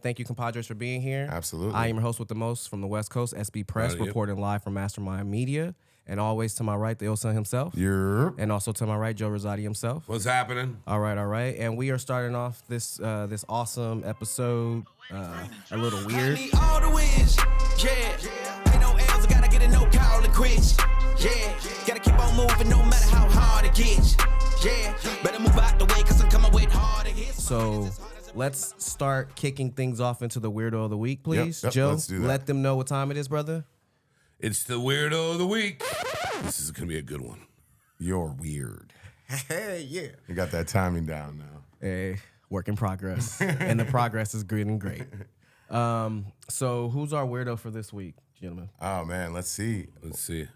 Thank you, ComPODres, for being here. Absolutely. I am your host with the most from the West Coast, Sbpress, reporting live from Mastermind Media. And always to my right, the old son himself. Yep. And also to my right, Joe Rosati himself. What's happening? All right. And we are starting off this this awesome episode a little weird. I need all the wins, yeah. Ain't no L's, I gotta get a no call to quit, yeah. Gotta keep on moving no matter how hard it gets, yeah. Better move out the way, cause I'm coming with harder hits. So let's start kicking things off into the Weirdo of the Week, please. Yep, Joe, let's do that. let them know what time it is, brother. It's the Weirdo of the Week. This is going to be a good one. You're weird. Hey, yeah. You got that timing down now. Hey, work in progress. And the progress is good and great. So who's our weirdo for this week, gentlemen? Oh, man, let's see. Let's see.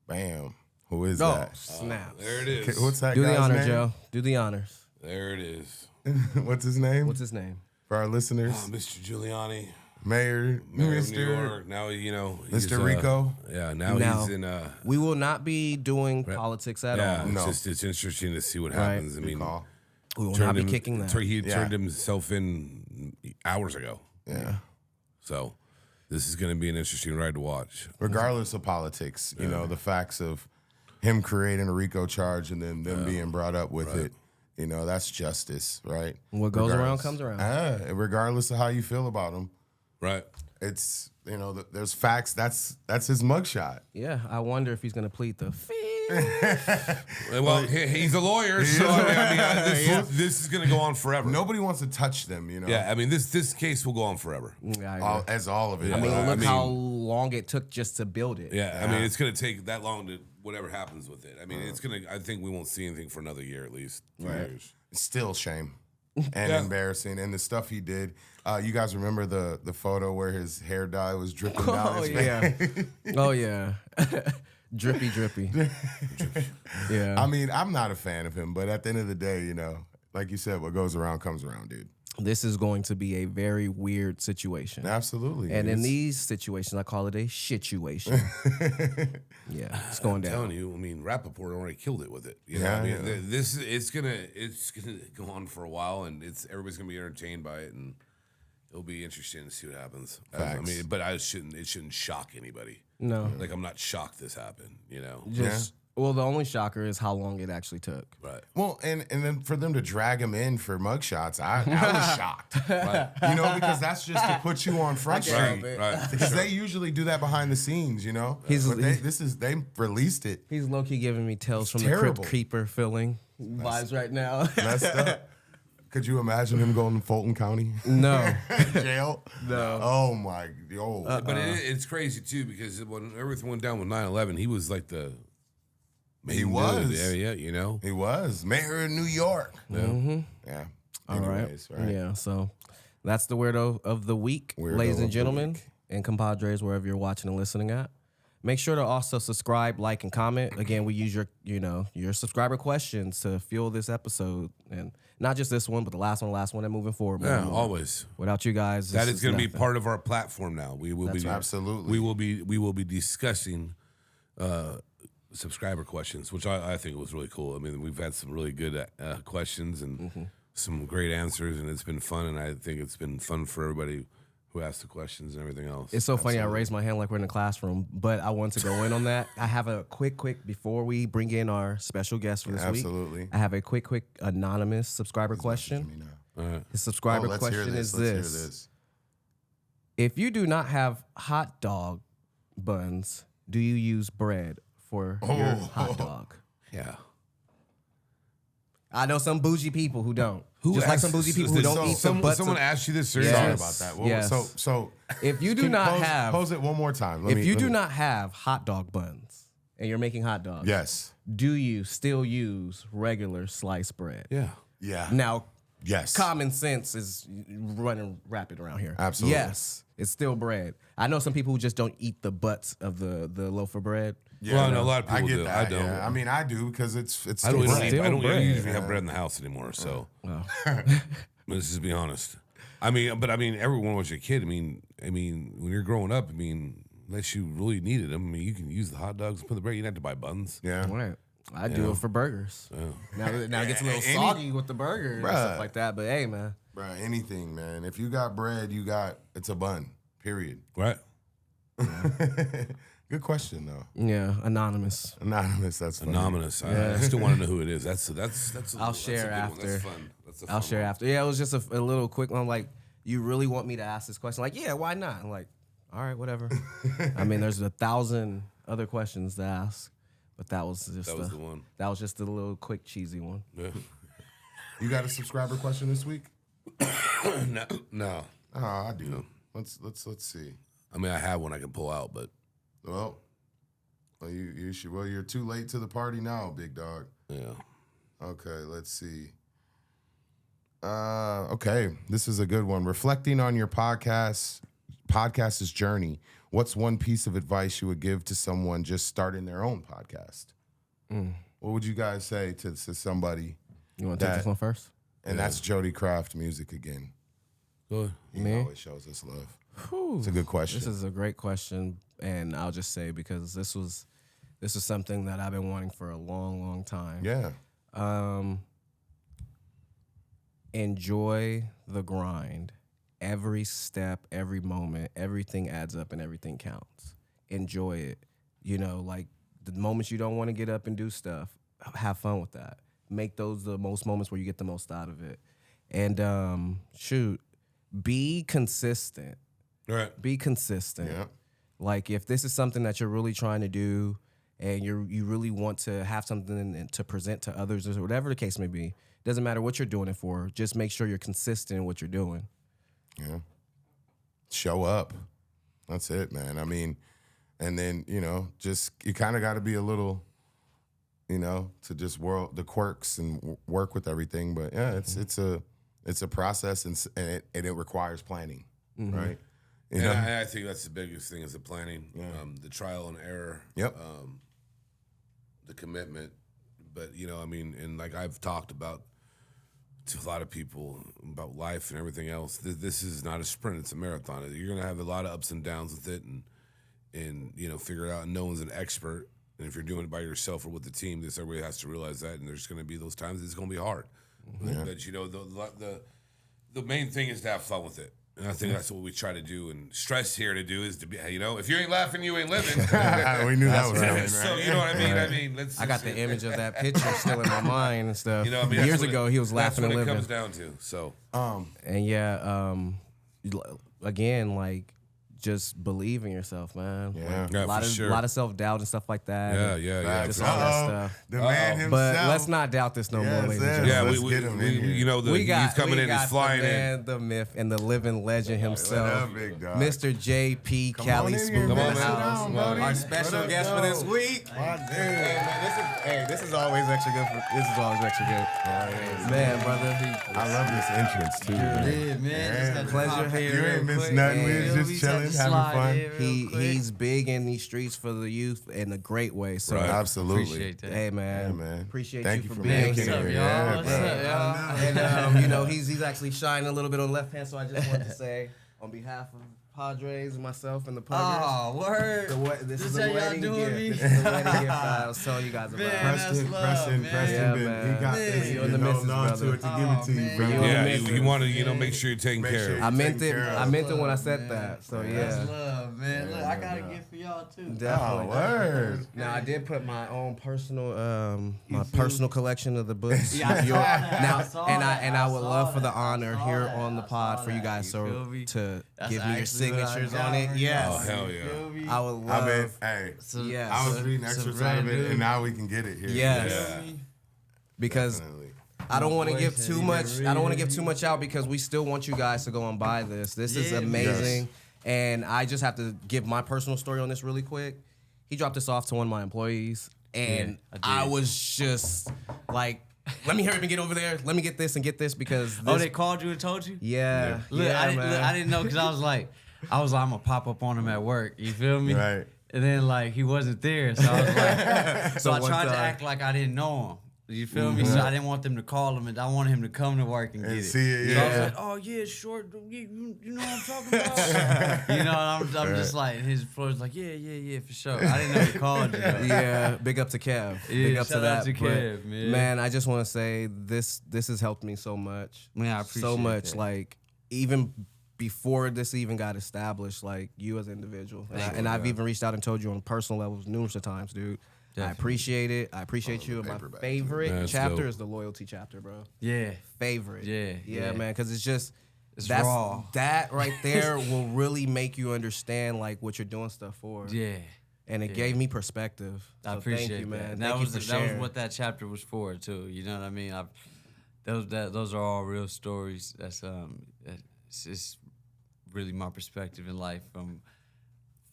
Bam. Who is Oh, that? snap. There it is. Okay, what's that Do the guy's honor, name? Joe. Do the honors. There it is. What's his name? What's his name? For our listeners? Mr. Giuliani. Mayor Mayor of New Mr. York. Now, he's, Mr. Rico? Yeah, now he's in... We will not be doing politics at all. it's No. just it's interesting to see what happens. I mean, Call. We will not be kicking that. He Yeah. turned himself in hours ago. Yeah. So this is going to be an interesting ride to watch. Regardless of politics, you know, the facts of him creating a RICO charge and then them being brought up with it, you know, that's justice, right? What goes around Regardless. comes around. Regardless of how you feel about him, Right. it's, you know, there's facts. That's his mugshot. Yeah, I wonder if he's going to plead the fifth. Well, he's a lawyer, so this is going to go on forever. Nobody wants to touch them, you know. Yeah, I mean, this case will go on forever. As all of it. I mean, I look mean- how long it took just to build it. Yeah, I mean, it's going to take that long to whatever happens with it. I mean, it's going to. I think we won't see anything for another year at least. 2 years. Still shame and embarrassing. And the stuff he did. You guys remember the photo where his hair dye was dripping down his face? Oh, yeah. Drippy. Yeah. I mean, I'm not a fan of him, but at the end of the day, you know, like you said, what goes around comes around, dude. This is going to be a very weird situation. Absolutely. And in these situations, I call it a shituation. Yeah, it's going I'm down. telling you, I mean, Rappaport already killed it with it. You know, Yeah, I mean, yeah. it's gonna go on for a while, and everybody's gonna be entertained by it, and it'll be interesting to see what happens. I Facts. mean, but it shouldn't shock anybody. No. Like, I'm not shocked this happened. You know, Well, the only shocker is how long it actually took. right? Well, and then for them to drag him in for mugshots, I was shocked. Right. You know, because that's just to put you on front can't street. help it. Right. Because they usually do that behind the scenes, you know. He's- But they released it. He's low-key giving me Tales from terrible. the Crypt Keeper feeling vibes right now. Messed up. Could you imagine him going to Fulton County No. jail? No. Oh my, yo. But it's crazy too, because when everything went down with 9/11, he was like the main He was. dude. Yeah, you know. He was mayor of New York. Yeah. All right. Anyways, right. Yeah, so that's the Weirdo of the Week, Weirdo ladies of and the gentlemen, week. and compadres, wherever you're watching and listening at. Make sure to also subscribe, like, and comment. Again, we use your subscriber questions to fuel this episode, and not just this one, but the last one, and moving forward. more Yeah, and more. always. Without you guys, That this is going to be nothing. part of our platform now. We will be Absolutely. We will be discussing subscriber questions, which I think was really cool. I mean, we've had some really good questions and some great answers, and it's been fun. And I think it's been fun for everybody who asked the questions and everything else. It's so funny. I raised my hand like we're in a classroom, but I want to go in on that. I have a quick before we bring in our special guest for this Absolutely. week. I have a quick anonymous subscriber question. His subscriber Let's hear question this. is Let's hear this: this. If you do not have hot dog buns, do you use bread for your hot dog? Yeah. I know some bougie people who don't. Just like some bougie people who don't eat the butts. Someone of- asked you this seriously? Sorry Yes. about that. Well, Yes. So If you do not have, pose it one more time. if you do not have hot dog buns and you're making hot dogs, Yes. do you still use regular sliced bread? Yeah. Yeah. Now, Yes. common sense is running rapid around here. Absolutely. Yes, it's still bread. I know some people who just don't eat the butts of the loaf of bread. Yeah, Well, I know a lot of I people get do. that. I don't. Yeah. I mean, I do because it's I still don't, bread. Still I don't bread. usually have bread in the house anymore, so let's just be honest. I mean, everyone was your kid. I mean, when you're growing up, unless you really needed them, you can use the hot dogs and put the bread. You don't have to buy buns. Yeah. Right. I do it for burgers. Now it gets a little Any- soggy with the burger and Bruh. stuff like that. But hey, man, Bro, anything, man. If you got bread, it's a bun. Period. Right. Good question though. Yeah, anonymous. That's funny. Anonymous. I still want to know who it is. That's. I'll share after. That's fun. That's a fun I'll share after. Yeah, it was just a little quick one. Like, you really want me to ask this question? Like, yeah, why not? I'm like, all right, whatever. I mean, there's 1,000 other questions to ask, but that was the one. That was just a little quick cheesy one. Yeah. You got a subscriber question this week? No. Oh, I do. No. Let's see. I mean, I have one I can pull out, but you should. Well, you're too late to the party now, big dog. yeah. Okay, let's see. Okay, this is a good one. Reflecting on your podcast's journey, what's one piece of advice you would give to someone just starting their own podcast? What would you guys say to somebody? You want to take this one first? And that's Jody Craft Music again. Go ahead. He always shows us love. Whew. It's a good question. This is a great question, and I'll just say because this was something that I've been wanting for a long, long time. Yeah. Enjoy the grind. Every step, every moment, everything adds up and everything counts. Enjoy it. You know, like the moments you don't want to get up and do stuff, have fun with that. Make those the most moments where you get the most out of it. And be consistent. Right. Be consistent. Yeah. Like if this is something that you're really trying to do and you really want to have something to present to others or whatever the case may be, doesn't matter what you're doing it for, just make sure you're consistent in what you're doing. Yeah. Show up. That's it, man. I mean, and then, just you kind of got to be a little, to just whirl the quirks and work with everything. But yeah, it's a process and it requires planning, right? I think that's the biggest thing is the planning, the trial and error, the commitment. But, and like I've talked about to a lot of people about life and everything else, this is not a sprint, it's a marathon. You're going to have a lot of ups and downs with it and figure it out. And no one's an expert. And if you're doing it by yourself or with the team, everybody has to realize that. And there's going to be those times it's going to be hard. Yeah. But, the main thing is to have fun with it. And I think that's what we try to do. And stress here to do is to be, if you ain't laughing, you ain't living. We knew that was coming, right? So, you know what I mean? Right. I mean, I got the image of that picture still in my mind and stuff. Years ago, he was laughing and living. That's what it comes down to. So, again, like, just believe in yourself, man. Yeah, a lot of self-doubt and stuff like that. Yeah. Just all that stuff. The man himself. But let's not doubt this no more, ladies and Yeah, gentlemen. we get him in here. He's coming in, he's flying the man, in. the myth, and the living legend himself, big dog? Mr. JP Cali Smoov. Come on, man. buddy. Our special guest for this week. This is always extra good. This is always extra good. Man, brother. I love this entrance too. Yeah, man. Pleasure You ain't missed nothing. We was just chilling, having fun. He's big in these streets for the youth in a great way. So Absolutely. Appreciate that. hey man, Yeah, man. appreciate Thank you for making being it. here. Yeah, What's bro. up, y'all? And he's actually shining a little bit on the left hand. So I just wanted to say on behalf of Padres and myself and the Puggers. Oh, word. This This is a how y'all wedding doing gift. me? This is a wedding gift that I was telling you guys about. Man, Preston, that's love, man. Preston, Yeah, he got man. this. You and the missus, holding on to brother. it to give it to you, Oh, bro. man. Yeah, missus. you want to, make sure you're taking Make care sure of. I meant taken it. care of. I meant it when I said Man. that. So That's yeah. love, man. Look, I got a Yeah. gift for y'all too. Definitely. Oh, word. Now I did put my own personal, my too? personal collection of the books. Yeah, I saw that. Now, I saw and that. I would I love saw for the that. I honor saw here that. on the I pod saw for you that. guys You so feel me? to That's give me your actually what I signatures got on it. right Yes. now. Oh, hell yeah. You feel me? I would I mean, love. hey, So- Yes. I was so- reading so extras out of brand it, new. and now we can get it here. Yes. Yeah. Because Definitely. I don't want to Boy, give said too he much. didn't I don't want read to it. give too much out because we still want you guys to go and buy this. This is Yeah, amazing, and I just have to give my personal story on this really quick. He dropped this off to one of my employees, and Yeah, I I did. was just like, "Let me hurry up and get over there. Let me get this and get this because this, Oh, they called you and told you? yeah, Look, yeah, I man. didn't know because I was like, I'm gonna pop up on him at work. You feel me? Right. And then like he wasn't there, so I was like, so I one tried to time- act like I didn't know him. You feel me? So I didn't want them to call him, and I wanted him to come to work and get it. See it, So I was yeah. like, oh yeah, short. You know what I'm talking about? You know, and I'm just like, his floor's like, yeah, for sure. I didn't know he called you. Yeah, big up to Kev. Yeah, Big up to shout that. out to But, Kev, man. I just want to say this has helped me so much. Man, I appreciate so much. that. Like even before this even got established, like you as an individual, and I've even reached out and told you on personal levels numerous of times, dude. I appreciate it. I appreciate you. And my favorite That's chapter dope. is the loyalty chapter, bro. Yeah. Favorite. Yeah. man. Because it's just It's that's raw. that right there will really make you understand like what you're doing stuff for. Yeah. And it gave me perspective. I So appreciate thank you, man. that. And Thank that you was for that was sharing. what that chapter was for too. You know what I mean? Those are all real stories. That's it's really my perspective in life from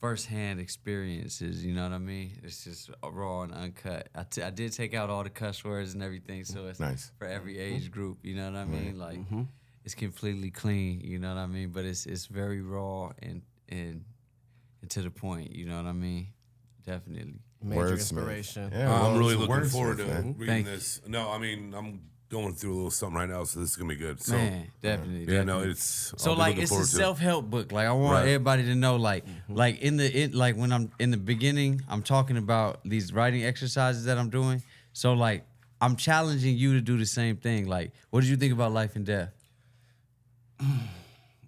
firsthand experiences. You know what I mean? It's just raw and uncut. I did take out all the cuss words and everything, so it's Nice. for every age group. You know what I mean? Like it's completely clean. You know what I mean? But it's very raw and to the point. You know what I mean? Definitely. Major Wordsmith. inspiration. Yeah, well, I'm really it's a looking forward to wordsmith, man. reading Thank you. this. No, I mean, I'm going through a little something right now, so this is gonna be good. So, Man, definitely. yeah, no, definitely. it's So I'll be like looking it's a forward to it. self-help book. Like I want Right. everybody to know like like when I'm in the beginning, I'm talking about these writing exercises that I'm doing. So like I'm challenging you to do the same thing. Like what did you think about life and death?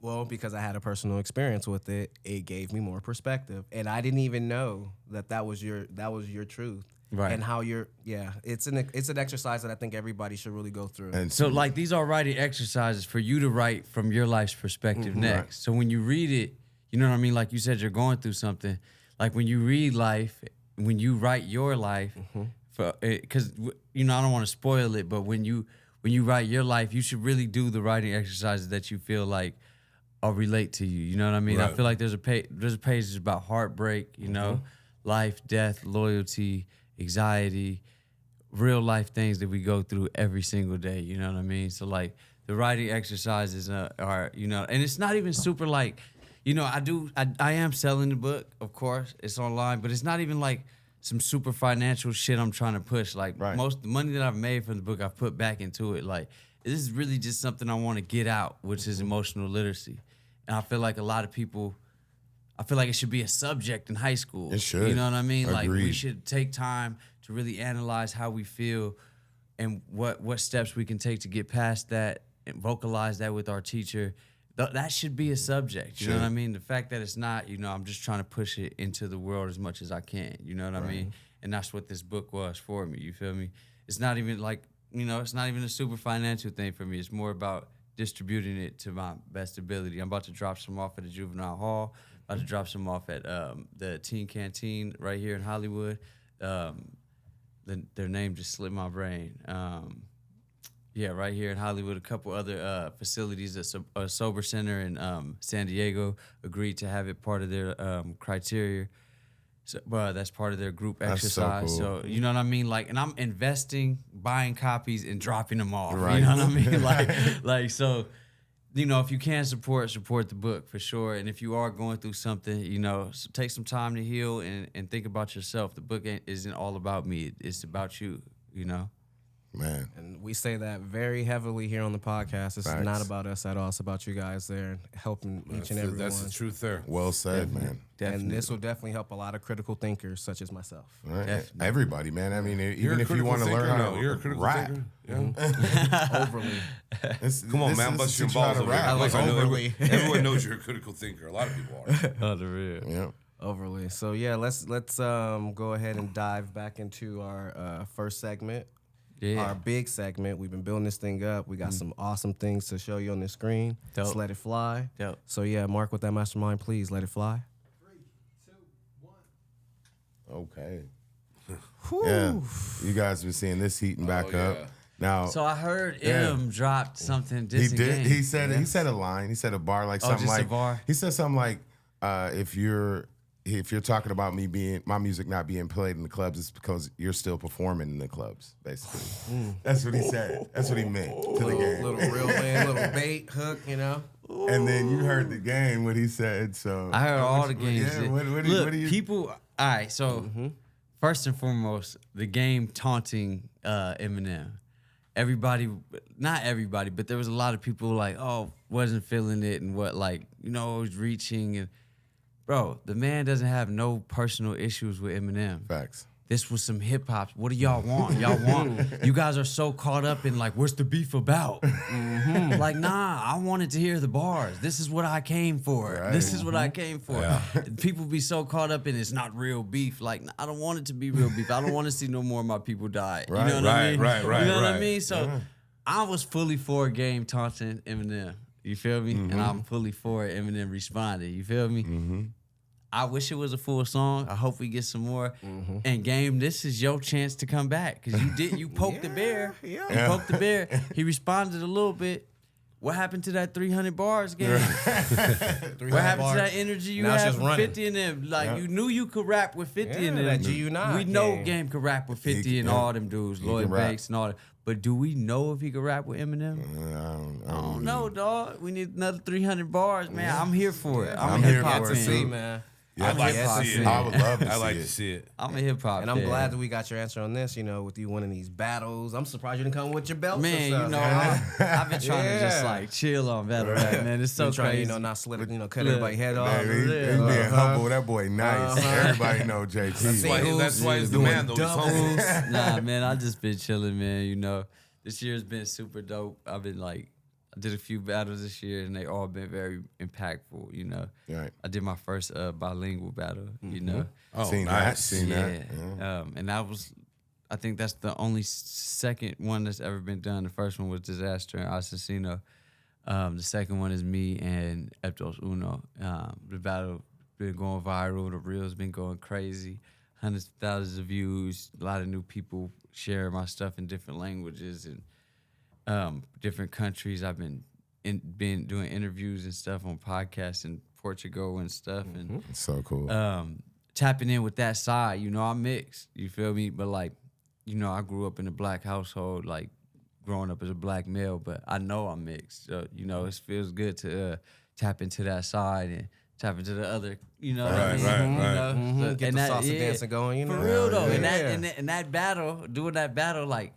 Well, because I had a personal experience with it, it gave me more perspective, and I didn't even know that was your truth, Right. And how it's an exercise that I think everybody should really go through. And So like these are writing exercises for you to write from your life's perspective next. So when you read it, you know what I mean? Like you said, you're going through something. Like when you read life, when you write your life, because you know I don't want to spoil it, but when you write your life, you should really do the writing exercises that you feel like or relate to you. You know what I mean? I Right. feel like there's a page that's about heartbreak, you know, life, death, loyalty, anxiety, real life things that we go through every single day. You know what I mean? So like the writing exercises are you know, and it's not even super like, you know, I am selling the book, of course, it's online, but it's not even like some super financial shit I'm trying to push. Like Right. most the money that I've made from the book, I've put back into it. Like this is really just something I want to get out, which is emotional literacy. And I feel like a lot of people, I feel like it should be a subject in high school. It should. You know what I mean? Like we Agreed. should take time to really analyze how we feel and what steps we can take to get past that and vocalize that with our teacher. That should be a subject. You know what I mean? The fact that it's not, you know, I'm just trying to push it into the world as much as I can. You know what I mean? And that's what this book was for me. You feel me? It's not even like, you know, it's not even a super financial thing for me. It's more about distributing it to my best ability. I'm about to drop some off at the Juvenile Hall. About to drop some off at the Teen Canteen right here in Hollywood. Their name just slipped my brain. Yeah, right here in Hollywood. A couple other facilities, a sober center in San Diego agreed to have it part of their criteria. So, that's part of their group That's so exercise. cool. So you know what I mean? Like, and I'm investing, buying copies, and dropping them off. Right. You know what I mean? like so. You know, if you can support the book for sure. And if you are going through something, you know, so take some time to heal and think about yourself. The book isn't all about me. It's about you, you know? man, And we say that very heavily here on the podcast. It's Facts. not about us at all. It's about you guys there and helping each and every one. That's the truth there. well said, man. And this will definitely help a lot of critical thinkers such as myself. All right. Definitely. Everybody, man. I mean, You're even a if you critical want to learn thinker? how No, to you're a critical rap, thinker. Yeah. Overly. Come on, man, bust your balls over here. I like Look, I know overly. everyone knows you're a critical thinker. A lot of people are. Oh, the real. Yeah. Overly. So yeah, let's go ahead and dive back into our first segment. Yeah. Our big segment. We've been building this thing up. We got some awesome things to show you on the screen. Dope. Just let it fly. Dope. So yeah, Mark with that mastermind, please let it fly. Okay. Yeah. You guys been seeing this heating back yeah. up. Now, So I heard Yeah. M dropped something he disengaged. did. He said a line. He said a bar like Oh, something just a like bar? He said something like, if you're talking about my music not being played in the clubs, it's because you're still performing in the clubs. Basically, that's what he said. That's what he meant to the game. Little reel in, little bait hook, you know. And then you heard the game what he said. So I heard all the games. Yeah. Look, What do you? people. All right, so first and foremost, the game taunting Eminem. Everybody, not everybody, but there was a lot of people like, oh, wasn't feeling it and what, like, you know, was reaching. And bro, the man doesn't have no personal issues with Eminem. Facts. This was some hip hop. What do y'all want? You guys are so caught up in like, what's the beef about? Like, nah, I wanted to hear the bars. This is what I came for. Right. This is what I came for. Yeah. People be so caught up in it's not real beef. Like, I don't want it to be real beef. I don't want to see no more of my people die. Right. You know what I mean? Right, You know what I right. mean? So I was fully for game taunting Eminem. You feel me? And I'm fully for it. Eminem responded. You feel me? I wish it was a full song. I hope we get some more. And Game, this is your chance to come back because you poked the bear. You poked the bear. He responded a little bit. What happened to that 300 bars game? What happened to that energy you Now it's had just for running. 50 and them? Like you knew you could rap with 50 and them. that GU9 We know game. Game could rap with 50 and all them dudes, Lloyd can rap. Banks and all that. But do we know if he could rap with Eminem? I I don't know, dog. We need another 300 bars, man. I'm here for it. I'm I'm a here hip hop for it, fan. See, man. Yeah, I'd like hip to hop see fan. it. I would love to I see like it. to see it. I'm a hip hop And I'm fan. glad that we got your answer on this, you know, with you winning these battles. I'm surprised you didn't come with your belts. Man, and you stuff, know, man. I've been trying to just Yeah. like chill on battle rap, man. It's so You trying, crazy. you know, not slip, you know, cut Look. everybody's head off. Man, he's being humble. That boy nice. Everybody know JP. That's why he's the doing man, though. He's humble. Nah, man, I just been chilling, man. You know, this year's been super dope. I've been like, I did a few battles this year, and they all been very impactful. You know, Right. I did my first bilingual battle. You know, Oh, Seen that. nice. Seen that. yeah. And that was, I think that's the only second one that's ever been done. The first one was Disaster and Assassino. The second one is me and Eptos Uno. The battle been going viral. The reel's been going crazy. Hundreds of thousands of views. A lot of new people share my stuff in different languages and different countries. I've been doing interviews and stuff on podcasts in Portugal and stuff. And It's so cool. tapping in with that side, you know, I'm mixed. You feel me? But like, you know, I grew up in a black household, like growing up as a black male, but I know I'm mixed. So, you know, it feels good to tap into that side and tap into the other, you know. what I Right, mean? right, You right. know? Get And the that- salsa yeah. dancing going, you know. For real though, and Yeah. that battle, doing that battle, like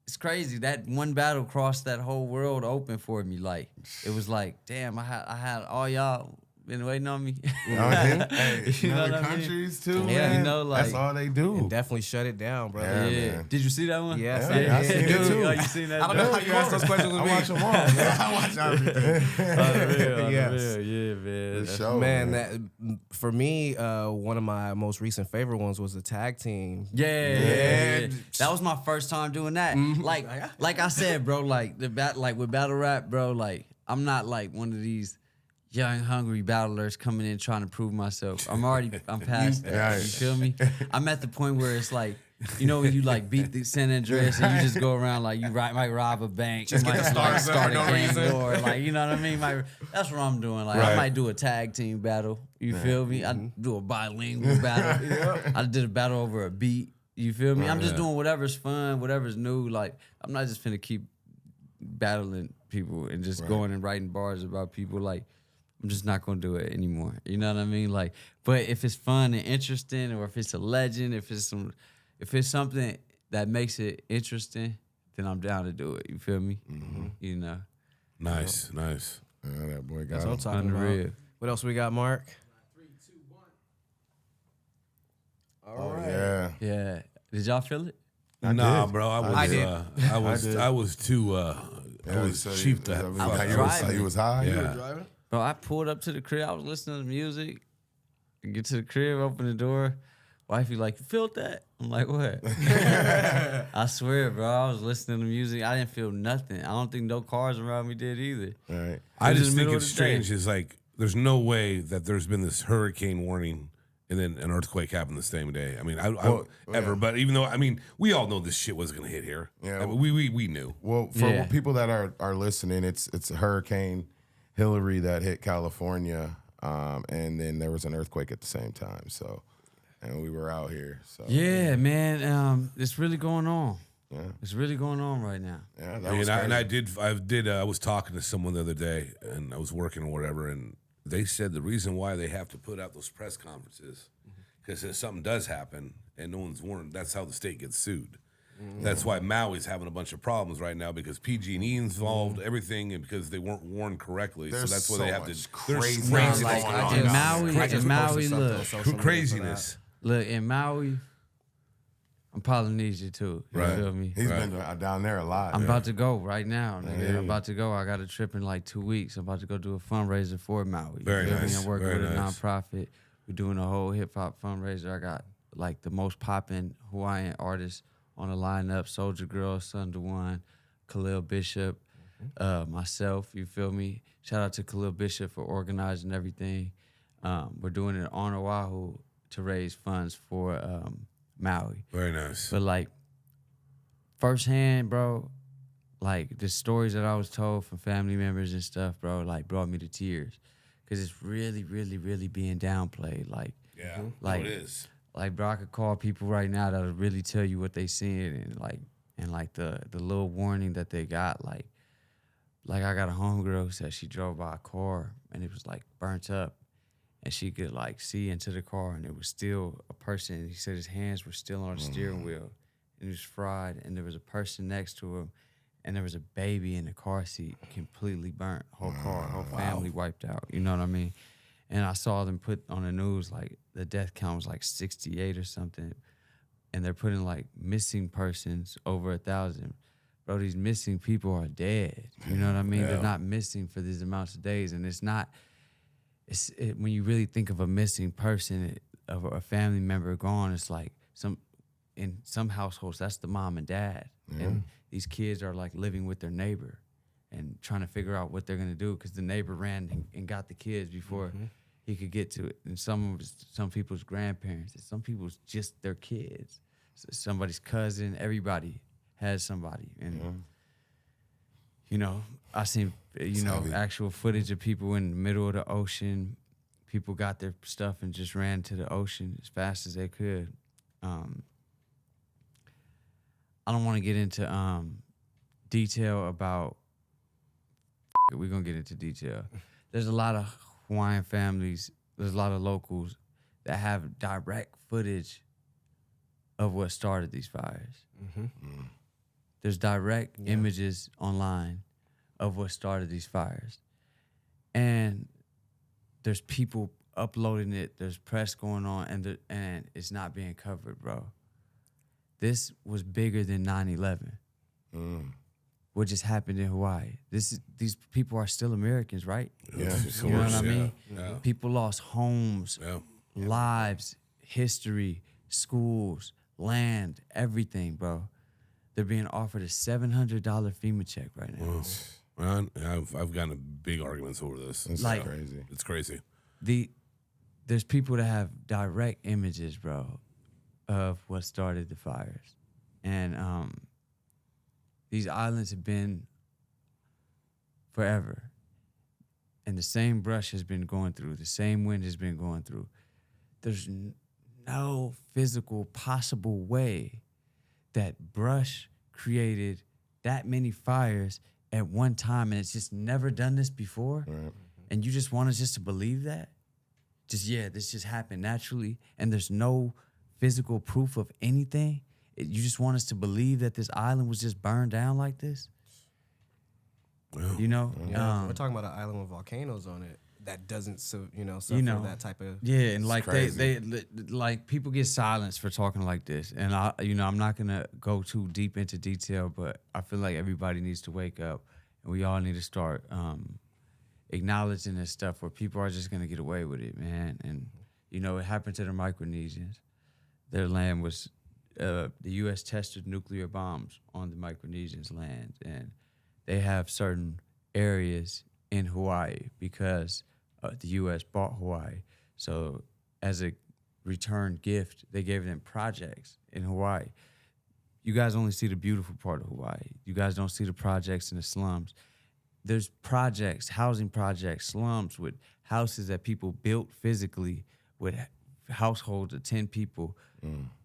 it's crazy. That one battle crossed that whole world open for me. Like it was like, damn, I had all y'all been waiting on me. Hey, You know other what I mean? countries too. Yeah, man. you know, like- that's all they do. Definitely shut it down, brother. Yeah, Yeah. man. Did you see that one? Yes, Yeah, I seen it too. Oh, you seen that? I don't know how you asked those questions with I me. watch them all. Man. I watch everything. Yes. Yeah, man. For sure, Man, that for me, one of my most recent favorite ones was the tag team. Yeah. That was my first time doing that. Like I said, bro, like with battle rap, bro, like I'm not like one of these young, hungry battlers coming in trying to prove myself. I'm past that. Right. You feel me? I'm at the point where it's like, you know, when you like beat the San Andreas and you just go around like you might rob a bank, you might like, start a gang war, like you know what I mean? That's what I'm doing. Like I Right. might do a tag team battle. You feel me? I do a bilingual battle. I did a battle over a beat. You feel me? I'm just doing whatever's fun, whatever's new. Like I'm not just finna keep battling people and just going and writing bars about people. Like I'm just not gonna do it anymore. You know what I mean? Like, but if it's fun and interesting, or if it's a legend, if it's something that makes it interesting, then I'm down to do it. You feel me? You know, Nice, nice. Yeah, that boy got That's what I'm him. talking Unreal. about. What else we got, Mark? Oh yeah. Yeah. Did y'all feel it? Nah, did. bro. I did. I was too. I was So cheap to you- have. I mean, driving. he was high. Yeah. Bro, I pulled up to the crib. I was listening to music. I get to the crib, open the door. Wifey like, you felt that? I'm like, what? I swear, bro. I was listening to music. I didn't feel nothing. I don't think no cars around me did either. All right. I It was just in the think middle it's of the day. strange. Is like there's no way that there's been this hurricane warning and then an earthquake happened the same day. I mean, ever. yeah. But even though I mean, we all know this shit was gonna hit here. Yeah. I mean, we knew. Well, for Yeah. people that are listening, it's Hurricane Hillary that hit California, and then there was an earthquake at the same time. So, and we were out here. So Yeah, man. It's really going on. yeah, It's really going on right now. yeah, that I was mean, crazy. I was talking to someone the other day, and I was working or whatever, and they said the reason why they have to put out those press conferences because if something does happen and no one's warned, that's how the state gets sued. That's why Maui's having a bunch of problems right now because PG&E involved everything and because they weren't warned correctly. There's so that's why so they have much to. crazy There's stuff craziness going going on on. in down Maui, there. I just in posted Maui, something on look, social media for Craziness. Look, in Maui, I'm Polynesia too. You Right. feel me? He's been down there a lot. I'm about to go right now, nigga. Yeah. I'm about to go. I got a trip in like 2 weeks. I'm about to go do a fundraiser for Maui. Very You feel me? nice. I'm working Very with a nice. nonprofit. We're doing a whole hip hop fundraiser. I got like the most popping Hawaiian artists on the lineup: Soldier Girl, Son DeJuan, Khalil Bishop, myself. You feel me? Shout out to Khalil Bishop for organizing everything. We're doing it on Oahu to raise funds for Maui. Very nice. But like firsthand, bro, like the stories that I was told from family members and stuff, bro, like brought me to tears. Cause it's really, really, really being downplayed. Like, Yeah, like it is. Like, bro, I could call people right now that'll really tell you what they seeing and like the little warning that they got. Like I got a homegirl who said she drove by a car and it was like burnt up. And she could like see into the car and it was still a person. He said his hands were still on the steering wheel and it was fried. And there was a person next to him and there was a baby in the car seat, completely burnt. Whole car, whole family wiped out. You know what I mean? And I saw them put on the news like the death count was like 68 or something. And they're putting like missing persons over 1,000. Bro, these missing people are dead. You know what I mean? They're not missing for these amounts of days. And it's not... when you really think of a missing person, of a family member gone, it's like in some households, that's the mom and dad. And these kids are like living with their neighbor and trying to figure out what they're going to do because the neighbor ran and got the kids before he could get to it. And some people's grandparents, and some people's just their kids. So somebody's cousin, everybody has somebody. And you know, I seen, actual footage of people in the middle of the ocean. People got their stuff and just ran to the ocean as fast as they could. I don't want to get into detail about... We're going to get into detail. There's a lot of Hawaiian families, there's a lot of locals that have direct footage of what started these fires. There's direct images online of what started these fires. And there's people uploading it, there's press going on, and it's not being covered, bro. This was bigger than 9/11. What just happened in Hawaii? These people are still Americans, right? Yeah. You know what I mean? Yeah. People lost homes, lives, history, schools, land, everything, bro. They're being offered a $700 FEMA check right now. Man, I've gotten big arguments over this. It's Like- crazy. It's crazy. There's people that have direct images, bro, of what started the fires. And these islands have been forever. And the same brush has been going through, the same wind has been going through. There's no physical possible way that brush created that many fires at one time and it's just never done this before. Right. And you just want us just to believe that? This just happened naturally and there's no physical proof of anything? You just want us to believe that this island was just burned down like this? You know? We're talking about an island with volcanoes on it that doesn't, suffer that type of. Yeah, and like crazy. they like people get silenced for talking like this, and I'm not gonna go too deep into detail, but I feel like everybody needs to wake up, and we all need to start acknowledging this stuff where people are just gonna get away with it, man. And it happened to the Micronesians. Their land was the U.S. tested nuclear bombs on the Micronesians' land, and they have certain areas in Hawaii because the U.S. bought Hawaii. So as a return gift, they gave them projects in Hawaii. You guys only see the beautiful part of Hawaii. You guys don't see the projects in the slums. There's projects, housing projects, slums with houses that people built physically with households of 10 people.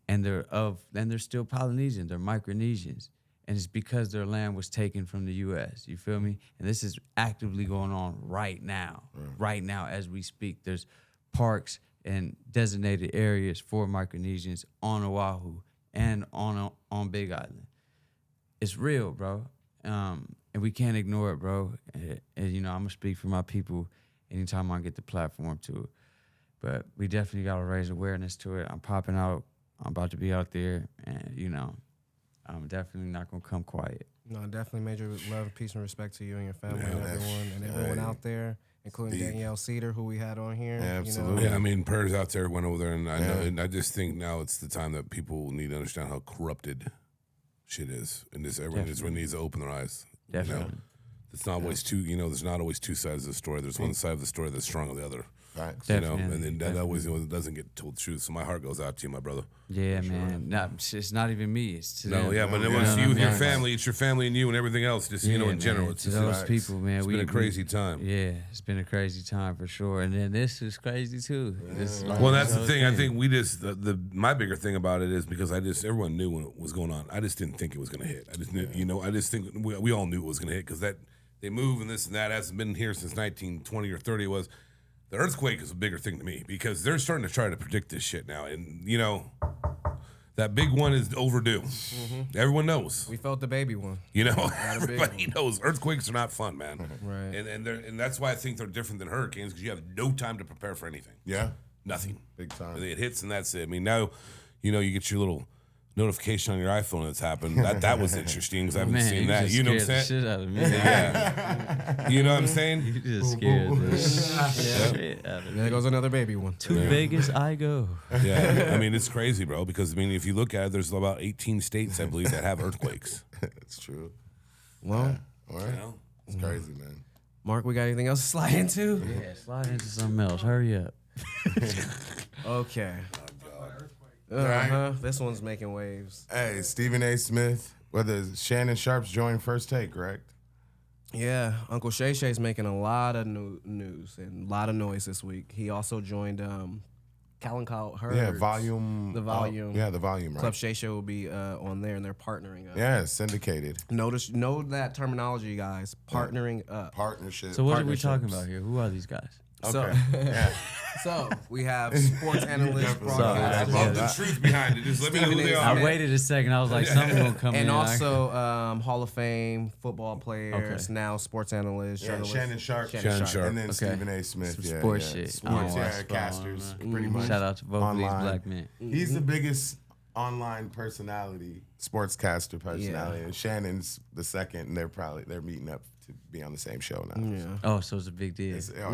And they're still Polynesian, they're Micronesians. And it's because their land was taken from the U.S., you feel me? And this is actively going on right now as we speak. There's parks and designated areas for Micronesians on Oahu and on Big Island. It's real, bro. And we can't ignore it, bro. And you know, I'm gonna speak for my people anytime I get the platform to it. But we definitely gotta raise awareness to it. I'm popping out. I'm about to be out there, and you know, I'm definitely not gonna come quiet. No, definitely major love, peace, and respect to you and your family and everyone out there, including Danielle Cedar, who we had on here. Yeah, You absolutely. know? Yeah, I mean, prayers out there went over there, and I know, and I just think now it's the time that people need to understand how corrupted shit is, and this everyone just really needs to open their eyes. Definitely. You know? It's not always two. You know, there's not always two sides of the story. There's one side of the story that's stronger than the other. Facts. You know, Definitely, and then that always doesn't get told the truth. So my heart goes out to you, my brother. Yeah, man. No, it's not even me. It's to them. Yeah, but it You was know you what and I your mean? family. It's your family and you and everything else. Just you know, in man, general, it's to just those people, man. It's been a crazy time. Yeah, it's been a crazy time for sure. And then this is crazy too. This is like Well, that's the another thing. I think we just my bigger thing about it is because everyone knew when it was going on. I just didn't think it was going to hit. I just knew, you know, I just think we all knew it was going to hit because that they move and this and that hasn't been here since 1920 or 30. It was the earthquake is a bigger thing to me because they're starting to try to predict this shit now, and you know. That big one is overdue. Mm-hmm. Everyone knows. We felt the baby one. You know, everybody knows earthquakes are not fun, man. Right. And that's why I think they're different than hurricanes because you have no time to prepare for anything. Yeah. Nothing. Big time. And it hits and that's it. I mean, now, you know, you get your little notification on your iPhone that's happened. That was interesting because I haven't seen that. just You know what I'm scared the saying? shit out of me. Yeah. You know what I'm saying? You just scared the shit out of me. There goes another baby one. To Vegas I go. Yeah. I mean, it's crazy, bro, because, I mean, if you look at it, there's about 18 states, I believe, that have earthquakes. It's true. Well, All right. You know? It's crazy, man. Mark, we got anything else to slide into? Yeah, slide into something else. Hurry up. Okay. This one's making waves. Hey, Stephen A. Smith, whether Shannon Sharp's joined First Take, correct? Yeah, Uncle Shay Shay's making a lot of news and a lot of noise this week. He also joined Callan Call Hurd. Yeah, Volume. The Volume. The Volume, right? Club Shay Shay will be on there, and they're partnering up. Yeah, syndicated. Know that terminology, guys. Partnering up. Partnership. So what are we talking Partnerships. about here? Who are these guys? Okay. Yeah. So we have sports analyst, Sorry, broadcaster, Love the truth behind it. Just let me know who they Stephen A. are. I waited a second. I was like, something's gonna come in. and also Hall of Fame football players. Okay. Now sports analyst, Yeah, journalist. Shannon Sharp. Shannon Sharp. And then Okay. Stephen A. Smith. Some Yeah, sports yeah. shit. Sports, Oh, yeah, that's casters, fun. pretty much. Shout out to both of these Online. black men. He's the biggest online personality, sportscaster personality, and Shannon's the second, and they're meeting up to be on the same show now. Yeah. Oh, so it's a big deal. Yeah,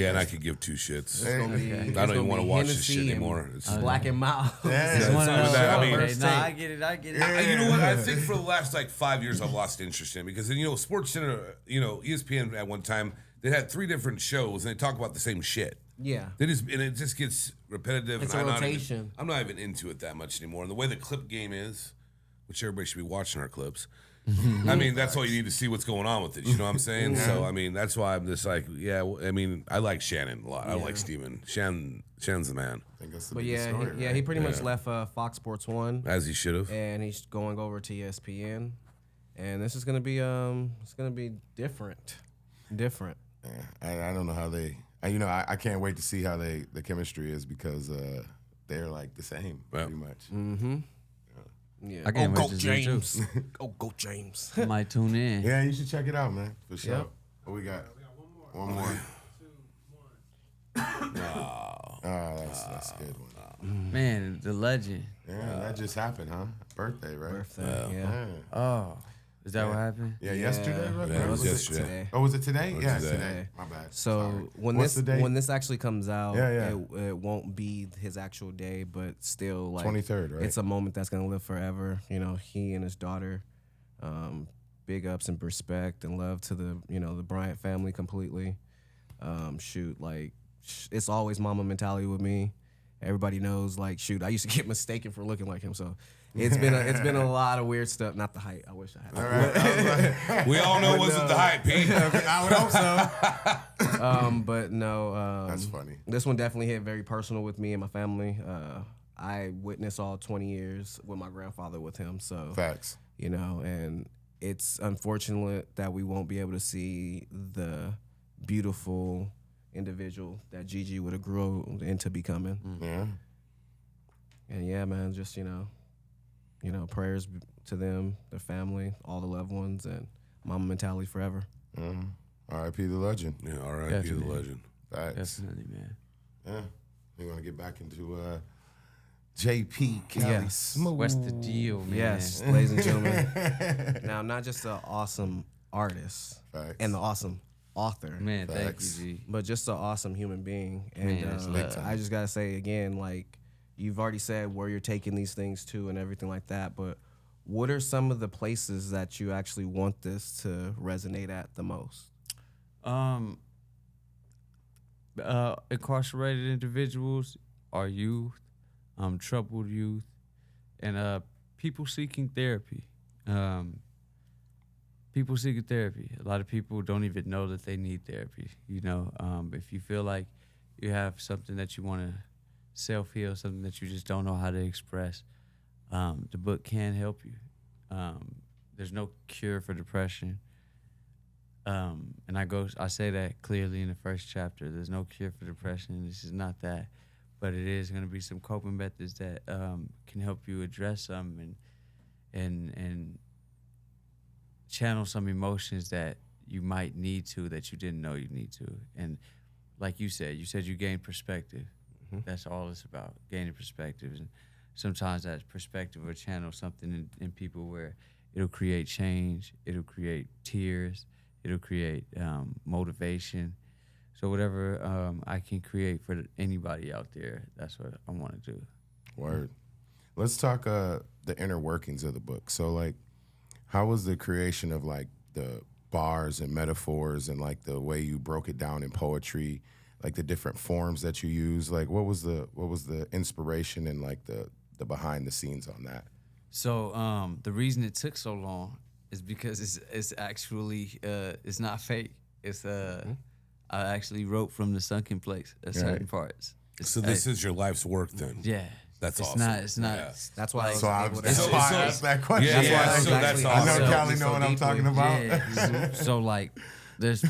and I could give two shits. Gonna be- I it's don't gonna even want to be watch this shit Hennessy anymore. and It's Black and Mild. Yeah, It's one of not those. that. I mean- Okay, no, I get it. You know what? I think for the last like 5 years, I've lost interest in it because you know, Sports Center, you know, ESPN at one time they had 3 different shows and they talk about the same shit. Yeah. They just and it just gets repetitive. It's and a I'm rotation. I'm not even into it that much anymore. And the way the clip game is, which everybody should be watching our clips. I mean, that's all you need to see what's going on with it. You know what I'm saying? So I mean, that's why I'm just like, yeah. I mean, I like Shannon a lot. I like Steven. Shannon's the man, I think that's the But biggest yeah, story, he right? pretty much left Fox Sports 1, as he should have. and he's going over to ESPN. And this is gonna be different. Yeah, I don't know how they. I can't wait to see how the chemistry is because they're like the same pretty much. Yeah. I can't go wait to see it, too. James. Go James. I might tune in. Yeah, you should check it out, man, for sure. Yep. What we got? One more. Oh, that's a good one. Man, the legend. Yeah, that just happened, huh? Birthday, right? Birthday. Yeah. Oh, is that what happened? Yeah, yesterday, right? Yeah, it was it yesterday. Today. Oh, was it today? Yeah, today. today. My bad. So Sorry. when What's this the date? when this actually comes out, Yeah. It won't be his actual day, but still like 23rd, right? It's a moment that's gonna live forever. You know, he and his daughter. Big ups and respect and love to the Bryant family completely. It's always mama mentality with me. Everybody knows, I used to get mistaken for looking like him. So it's been a lot of weird stuff. Not the height. I wish I had. All right. I was like, We all know it wasn't the hype, Pete. I would hope so. But no. That's funny. This one definitely hit very personal with me and my family. I witnessed all 20 years with my grandfather with him. So Facts. and it's unfortunate that we won't be able to see the beautiful individual that Gigi would have grew into becoming. Yeah. And yeah, man, just prayers to them, their family, all the loved ones, and mama mentality forever. R.I.P. the legend. Yeah, R.I.P. the Definitely. legend. Facts. Definitely, man. Yeah. We want to get back into JP Cali Yes. Smoov. What's the deal, man? Yes, ladies and gentlemen. Now, I'm not just an awesome artist Facts. and an awesome author, Man, thank Facts. you, G. but just an awesome human being. And Man, that's big time. I just gotta say again, like you've already said where you're taking these things to and everything like that, but what are some of the places that you actually want this to resonate at the most? Incarcerated individuals, our youth, troubled youth, and people seeking therapy. People seeking therapy. A lot of people don't even know that they need therapy. If you feel like you have something that you want to self-heal, something that you just don't know how to express, the book can help you. There's no cure for depression. And I say that clearly in the first chapter. There's no cure for depression. This is not that. But it is going to be some coping methods that can help you address some and channel some emotions that you might need to that you didn't know you need to. And like you said you gain perspective. That's all it's about, gaining perspective. And sometimes that perspective will channel something in people where it'll create change, it'll create tears, it'll create motivation. So whatever I can create for anybody out there, that's what I want to do. Word. Let's talk the inner workings of the book. So, like, how was the creation of, like, the bars and metaphors and, like, the way you broke it down in poetry, like, the different forms that you use? Like, what was the inspiration and, like, the behind the scenes on that? So the reason it took so long is because it's actually it's not fake. It's I actually wrote from the sunken place at certain parts. So this is your life's work then? Yeah. That's it's awesome. Not. It's not. Yeah. That's why So I was able to that's So- why I so- asked that question. Yeah, That's why I was so that's actually- I know awesome. Cali know what I'm talking about. Yeah. So like, there's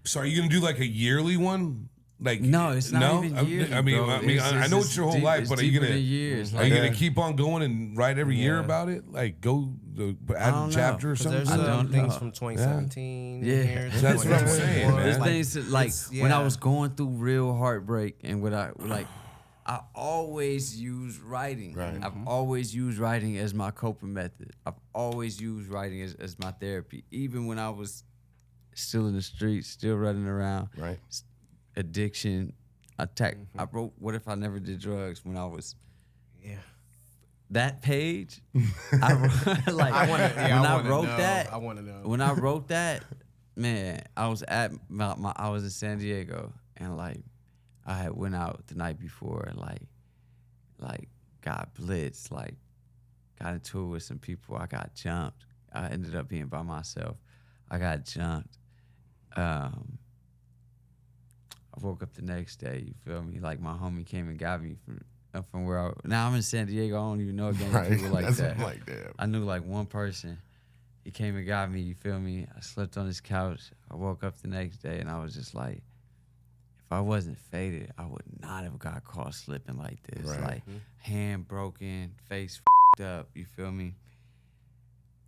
So are you gonna do like a yearly one? Like no, it's not even yearly. I mean, bro. I know it's your whole life, but are you deeper gonna than years. are you Like, gonna keep on going and write every year about it? Like go add a don't chapter know, or 'Cause something? there's I don't things know. from 2017. Yeah. here, That's what I'm saying, 2021. man. There's Like, things that, like when I yeah. was going through real heartbreak and I always use writing. Right. I've always used writing as my coping method. I've always used writing as my therapy, even when I was still in the streets, still running around. Right. Addiction, attack. I wrote "What If I Never Did Drugs" when I was Yeah. that page. I wrote, like I wanna- yeah, when I I wanna wrote know. that. I wanna know. When I wrote that, man, I was at I was in San Diego and like I had went out the night before and like got blitzed, like got into it with some people. I got jumped. I ended up being by myself. I got jumped. I woke up the next day, you feel me? Like my homie came and got me from where now I'm in San Diego. I don't even know a gang of Right. people like That's that. like that. I knew like one person. He came and got me, you feel me? I slept on his couch. I woke up the next day and I was just like, if I wasn't faded, I would not have got caught slipping like this. Right. Like hand broken, face up, you feel me?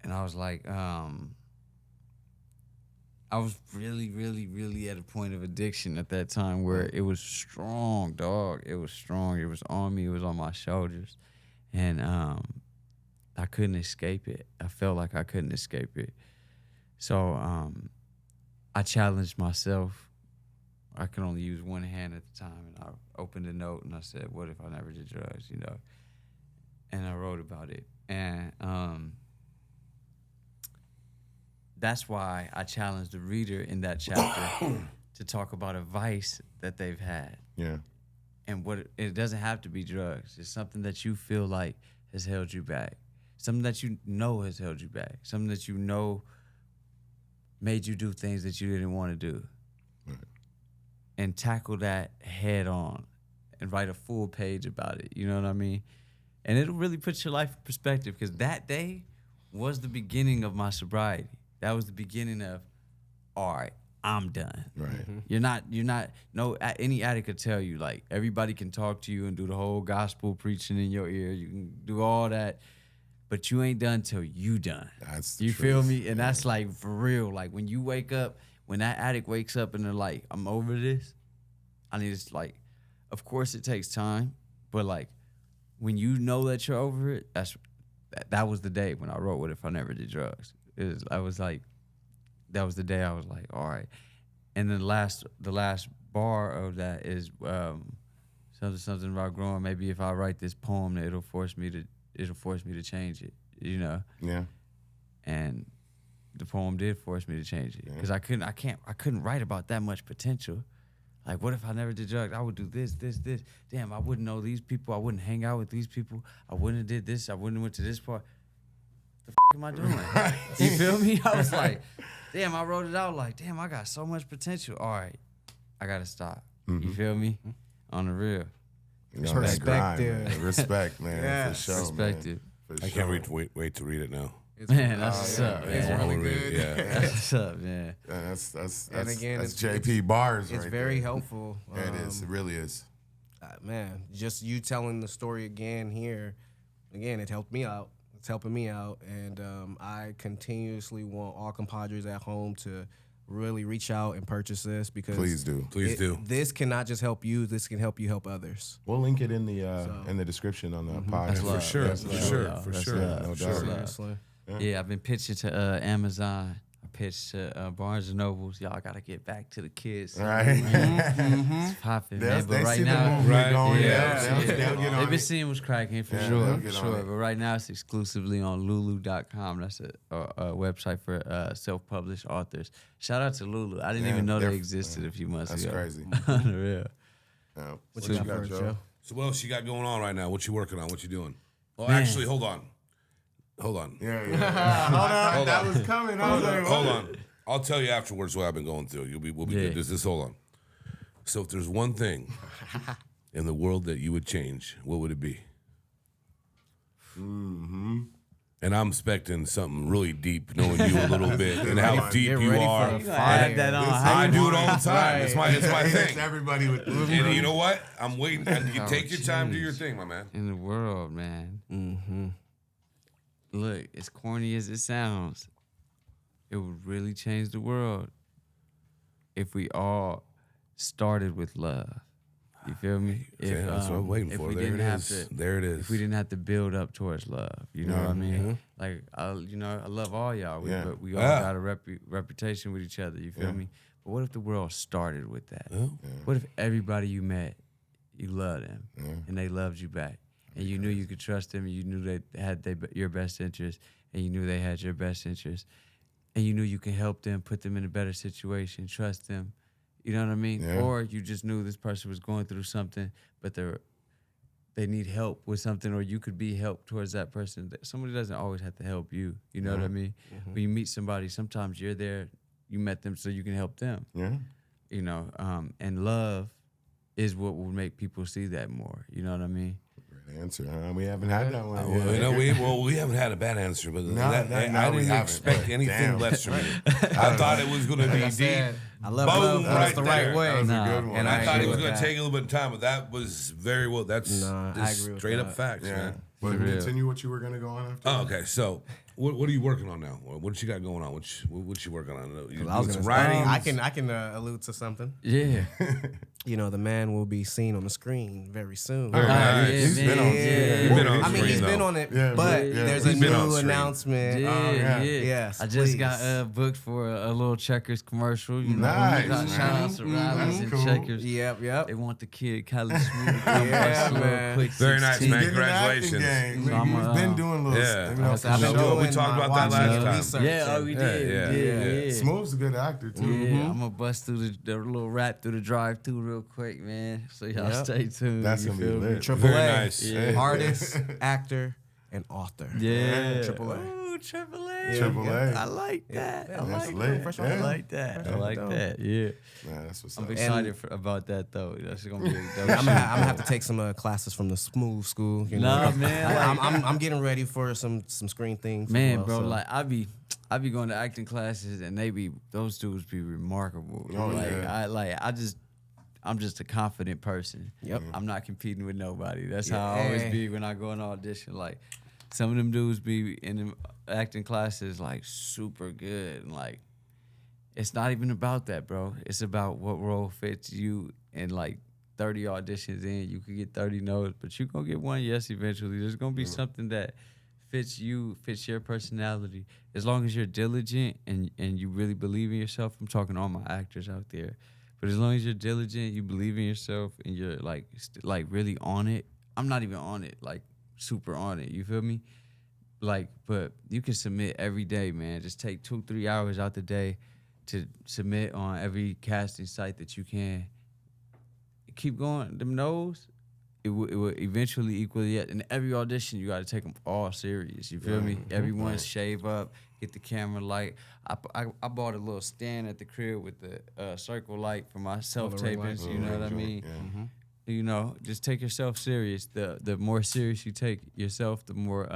And I was like, I was really, really, really at a point of addiction at that time where it was strong, dog. It was strong. It was on me. It was on my shoulders. And I couldn't escape it. I felt like I couldn't escape it. So I challenged myself. I could only use one hand at the time. And I opened a note and I said, what if I never did drugs, you know? And I wrote about it. And that's why I challenged the reader in that chapter to talk about a vice that they've had. Yeah. And it doesn't have to be drugs. It's something that you feel like has held you back. Something that you know has held you back. Something that you know made you do things that you didn't want to do. Right. And tackle that head on and write a full page about it. You know what I mean? And it'll really put your life in perspective because that day was the beginning of my sobriety. That was the beginning of, all right, I'm done. Right. You're not, any addict could tell you, like, everybody can talk to you and do the whole gospel preaching in your ear. You can do all that, but you ain't done till you done. That's the You feel truth. me? And that's like for real. Like when you wake up, when that addict wakes up and they're like, I'm over this, I need to, like, of course it takes time, but like when you know that you're over it, that was the day when I wrote What If I Never Did Drugs. That was the day I was like, all right. And then the last bar of that is something about growing. Maybe if I write this poem, it'll force me to change it, you know? Yeah. And the poem did force me to change it because I couldn't write about that much potential. Like, what if I never did drugs? I would do this. Damn, I wouldn't know these people. I wouldn't hang out with these people. I wouldn't have did this. I wouldn't have went to this part. The am I doing? You feel me? I was like, damn, I wrote it out like, damn, I got so much potential. All right, I got to stop. You feel me? On the real. You know, that grind, Perspective. man. Respect, man. Yes. For sure, Perspective. Man. For I sure. can't wait to read it now. Man, that's what's up. It's man. really I wanna read good. it, yeah. That's what's up, man. Yeah, that's And again, that's it's- JP bars. It's right very there. helpful. Yeah, it is. It really is. Man, just you telling the story again here, again, it helped me out. It's helping me out, and I continuously want all compadres at home to really reach out and purchase this because Please do. Please do. This cannot just help you. This can help you help others. We'll link it in the description on the podcast. That's love. For sure, That's for love, sure, y'all. for That's sure. love. No That's doubt. love. Seriously. Yeah, I've been pitching to Amazon. I pitched to Barnes and Nobles. Y'all gotta get back to the kids. All right. It's popping, man. But They right see the now, movement Right, going. yeah. They'll get on they've been it. seeing what's cracking for Yeah, sure, they'll for get on sure. it. But right now, it's exclusively on Lulu.com. That's a website for self-published authors. Shout out to Lulu. I didn't Yeah, even know they're- they existed a few months That's ago. crazy. On the real. Yeah. What you got for us, Joe? So what else you got going on right now? What you working on? What you doing? Well, Man. actually, hold on. Yeah. Hold That on. was coming. I was like, Hold on. I'll tell you afterwards what I've been going through. We'll be Yeah. good. Just hold on. So if there's one thing in the world that you would change, what would it be? And I'm expecting something really deep, knowing you a little bit and how deep Get you ready are. for the Add that on. I do it all the time. It's my thing. Everybody with And you know what? I'm waiting. You take your time, do your thing, my man. In the world, man. Mm-hmm. Look, as corny as it sounds, it would really change the world if we all started with love. You feel me? Okay, that's what I'm waiting if for. we There it didn't have is. to- There it is. If we didn't have to build up towards love, you know what I mean? Like, I love all y'all, but we all got a reputation with each other. You feel me? But what if the world started with that? What if everybody you met, you loved them, and they loved you back, and you knew you could trust them, and you knew they had your best interest, and you knew they had your best interest, and you knew you can help them, put them in a better situation, trust them. You know what I mean? Yeah. Or you just knew this person was going through something, but they need help with something, or you could be help towards that person. Somebody doesn't always have to help you. You know what I mean? When you meet somebody, sometimes you're there, you met them so you can help them. Yeah. You know, and love is what will make people see that more. You know what I mean? Great answer. We haven't had that one. Well, yet. we haven't had a bad answer, but No, I we didn't haven't, expect but anything damn. less from you. I thought it was going to be deep. I love Boom, love. That's right the there. right way. That was Nah. a good one. And I thought agree it was with going to that. take a little bit of time, but that was very well. That's Nah, I just agree with straight up that. facts, Yeah. man. But For real. continue what you were going to go on after. Oh, okay. So, what are you working on now? What you got going on? What you working on? You I was doing some gonna say, writing? I can allude to something. Yeah. You know, the man will be seen on the screen very soon. Nice. He's been on. You've been on I mean, screen, he's been though. on it, Yeah, but yeah. there's He's a been on new screen. announcement. Yeah, yeah. Yes, I just please. got booked for a little Checkers commercial. You know, Nice, shout out to man. Riley's That's and cool. Checkers. Yep. They want the kid Cali Smoov to come Yeah, bust a little man. quick Very nice, 16. man. Getting in the acting Congratulations. game. So I'm, He's been doing little. Yeah. You know, I've been know, we doing talked my about that watching last and time. research. Yeah, oh, we did. yeah. We did. Yeah. Smooth's a good actor too. Yeah, I'm gonna bust through the little rap through the drive-through real quick, man. So y'all Yep. stay tuned. That's you gonna be feel me? lit. Triple Very A, nice. Yeah. artist, actor, and author. Yeah. Triple A. Ooh, Triple A. Triple A. I like that. I That's like lit. that. Yeah. I like that. I like that. Yeah. Nah, that's what's I'm up. excited about that though. That's gonna be a dope I'm gonna have to take some classes from the Smoov school. You know? Nah, man, like- I'm getting ready for some screen things. Man, as well, bro, so. like I be going to acting classes and those dudes be remarkable. Oh, like yeah. I'm just a confident person. Yep. I'm not competing with nobody. That's Yeah. how I always be when I go in audition. Like some of them dudes be in them acting classes like super good. And like it's not even about that, bro. It's about what role fits you and like 30 auditions in, you could get 30 no's, but you're gonna get one yes eventually. There's gonna be something that fits you, fits your personality. As long as you're diligent and you really believe in yourself. I'm talking to all my actors out there. But as long as you're diligent, you believe in yourself, and you're like really on it. I'm not even on it, like super on it. You feel me? Like, but you can submit every day, man. Just take 2-3 hours out the day to submit on every casting site that you can. Keep going. Them no's, it will eventually equal it. And every audition, you got to take them all serious. You feel me? Everyone shave up, get the camera light. I bought a little stand at the crib with the circle light for my self-tapings. You know what I mean? Yeah. You know, just take yourself serious. The more serious you take yourself, the more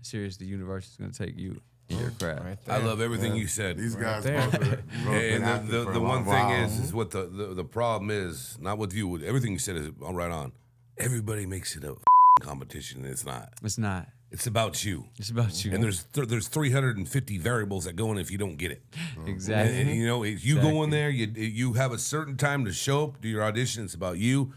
serious the universe is going to take you in your craft. Right I there. love everything you said. These guys there. both are been And acting the for a one long thing while. is what the problem is, not with you. Everything you said is all right on. Everybody makes it a competition, and it's not. It's not. It's about you. It's about you. And there's 350 variables that go in if you don't get it. Exactly. And, you know, if you go in there, you have a certain time to show up, do your audition. It's about you.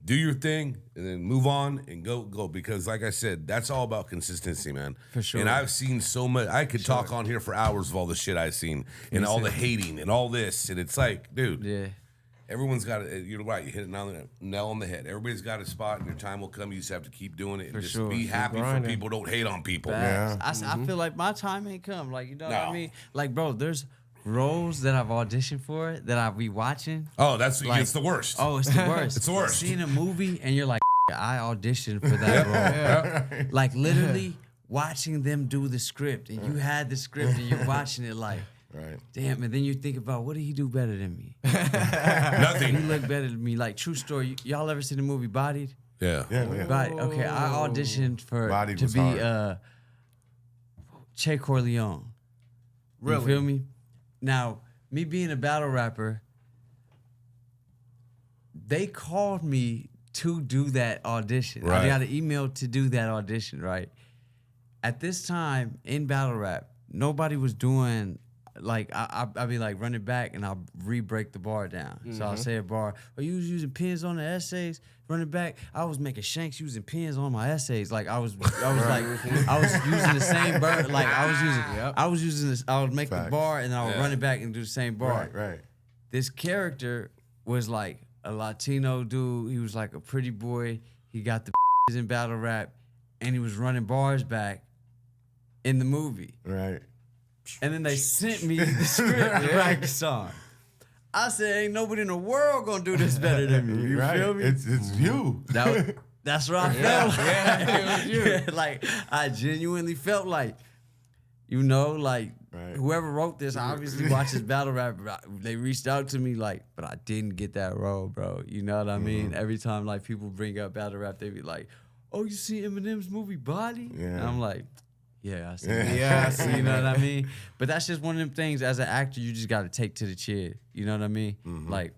Do your thing, and then move on and go. Because, like I said, that's all about consistency, man. For sure. And I've seen so much. I could talk on here for hours of all the shit I've seen, and all the hating, and all this. And it's like, dude, Yeah. everyone's got it. You're right. You hit it nail on the head. Everybody's got a spot, and your time will come. You just have to keep doing it and just sure. be Keep happy for grinding. people. Don't hate on people. Yeah. I feel like my time ain't come. Like, you know what I No. mean? Like, bro, there's roles that I've auditioned for that I be watching. Oh, it's the worst. Oh, it's the worst. It's the worst. Seeing a movie and you're like, I auditioned for that role. Like, literally watching them do the script, and you had the script and you're watching it like, Right. damn, and then you think about, what did he do better than me? He Nothing. looked better than me. Like, true story. Y'all ever seen the movie Bodied? Yeah. Yeah. Body. Okay, I auditioned for Bodied to was be hard. Che Corleone. Really? You feel me? Now, me being a battle rapper, they called me to do that audition. Right. I got an email to do that audition, right? At this time in battle rap, nobody was doing, like, I'd be like running back and I'll re-break the bar down. So I'll say a bar, oh, you was using pins on the essays? Running back, I was making shanks using pins on my essays. Like I was using the same bar. Like I was using this, I would make the Facts. bar and then I would run it back and do the same bar. Right. This character was like a Latino dude. He was like a pretty boy. He got the in battle rap, and he was running bars back in the movie. Right. And then they sent me the script to write the song. I said, ain't nobody in the world gonna do this better than me. You Right. feel me? It's you. That's what I felt. Yeah, like I genuinely felt like, you know, like Right. whoever wrote this obviously watches battle rap. They reached out to me like, but I didn't get that role, bro. You know what I mean? Every time like people bring up battle rap, they be like, "Oh, you see Eminem's movie Body?" Yeah. And I'm like, yeah, I see. Yeah. that. Yeah, I see. You know what I mean? But that's just one of them things. As an actor, you just got to take to the chin. You know what I mean? Like,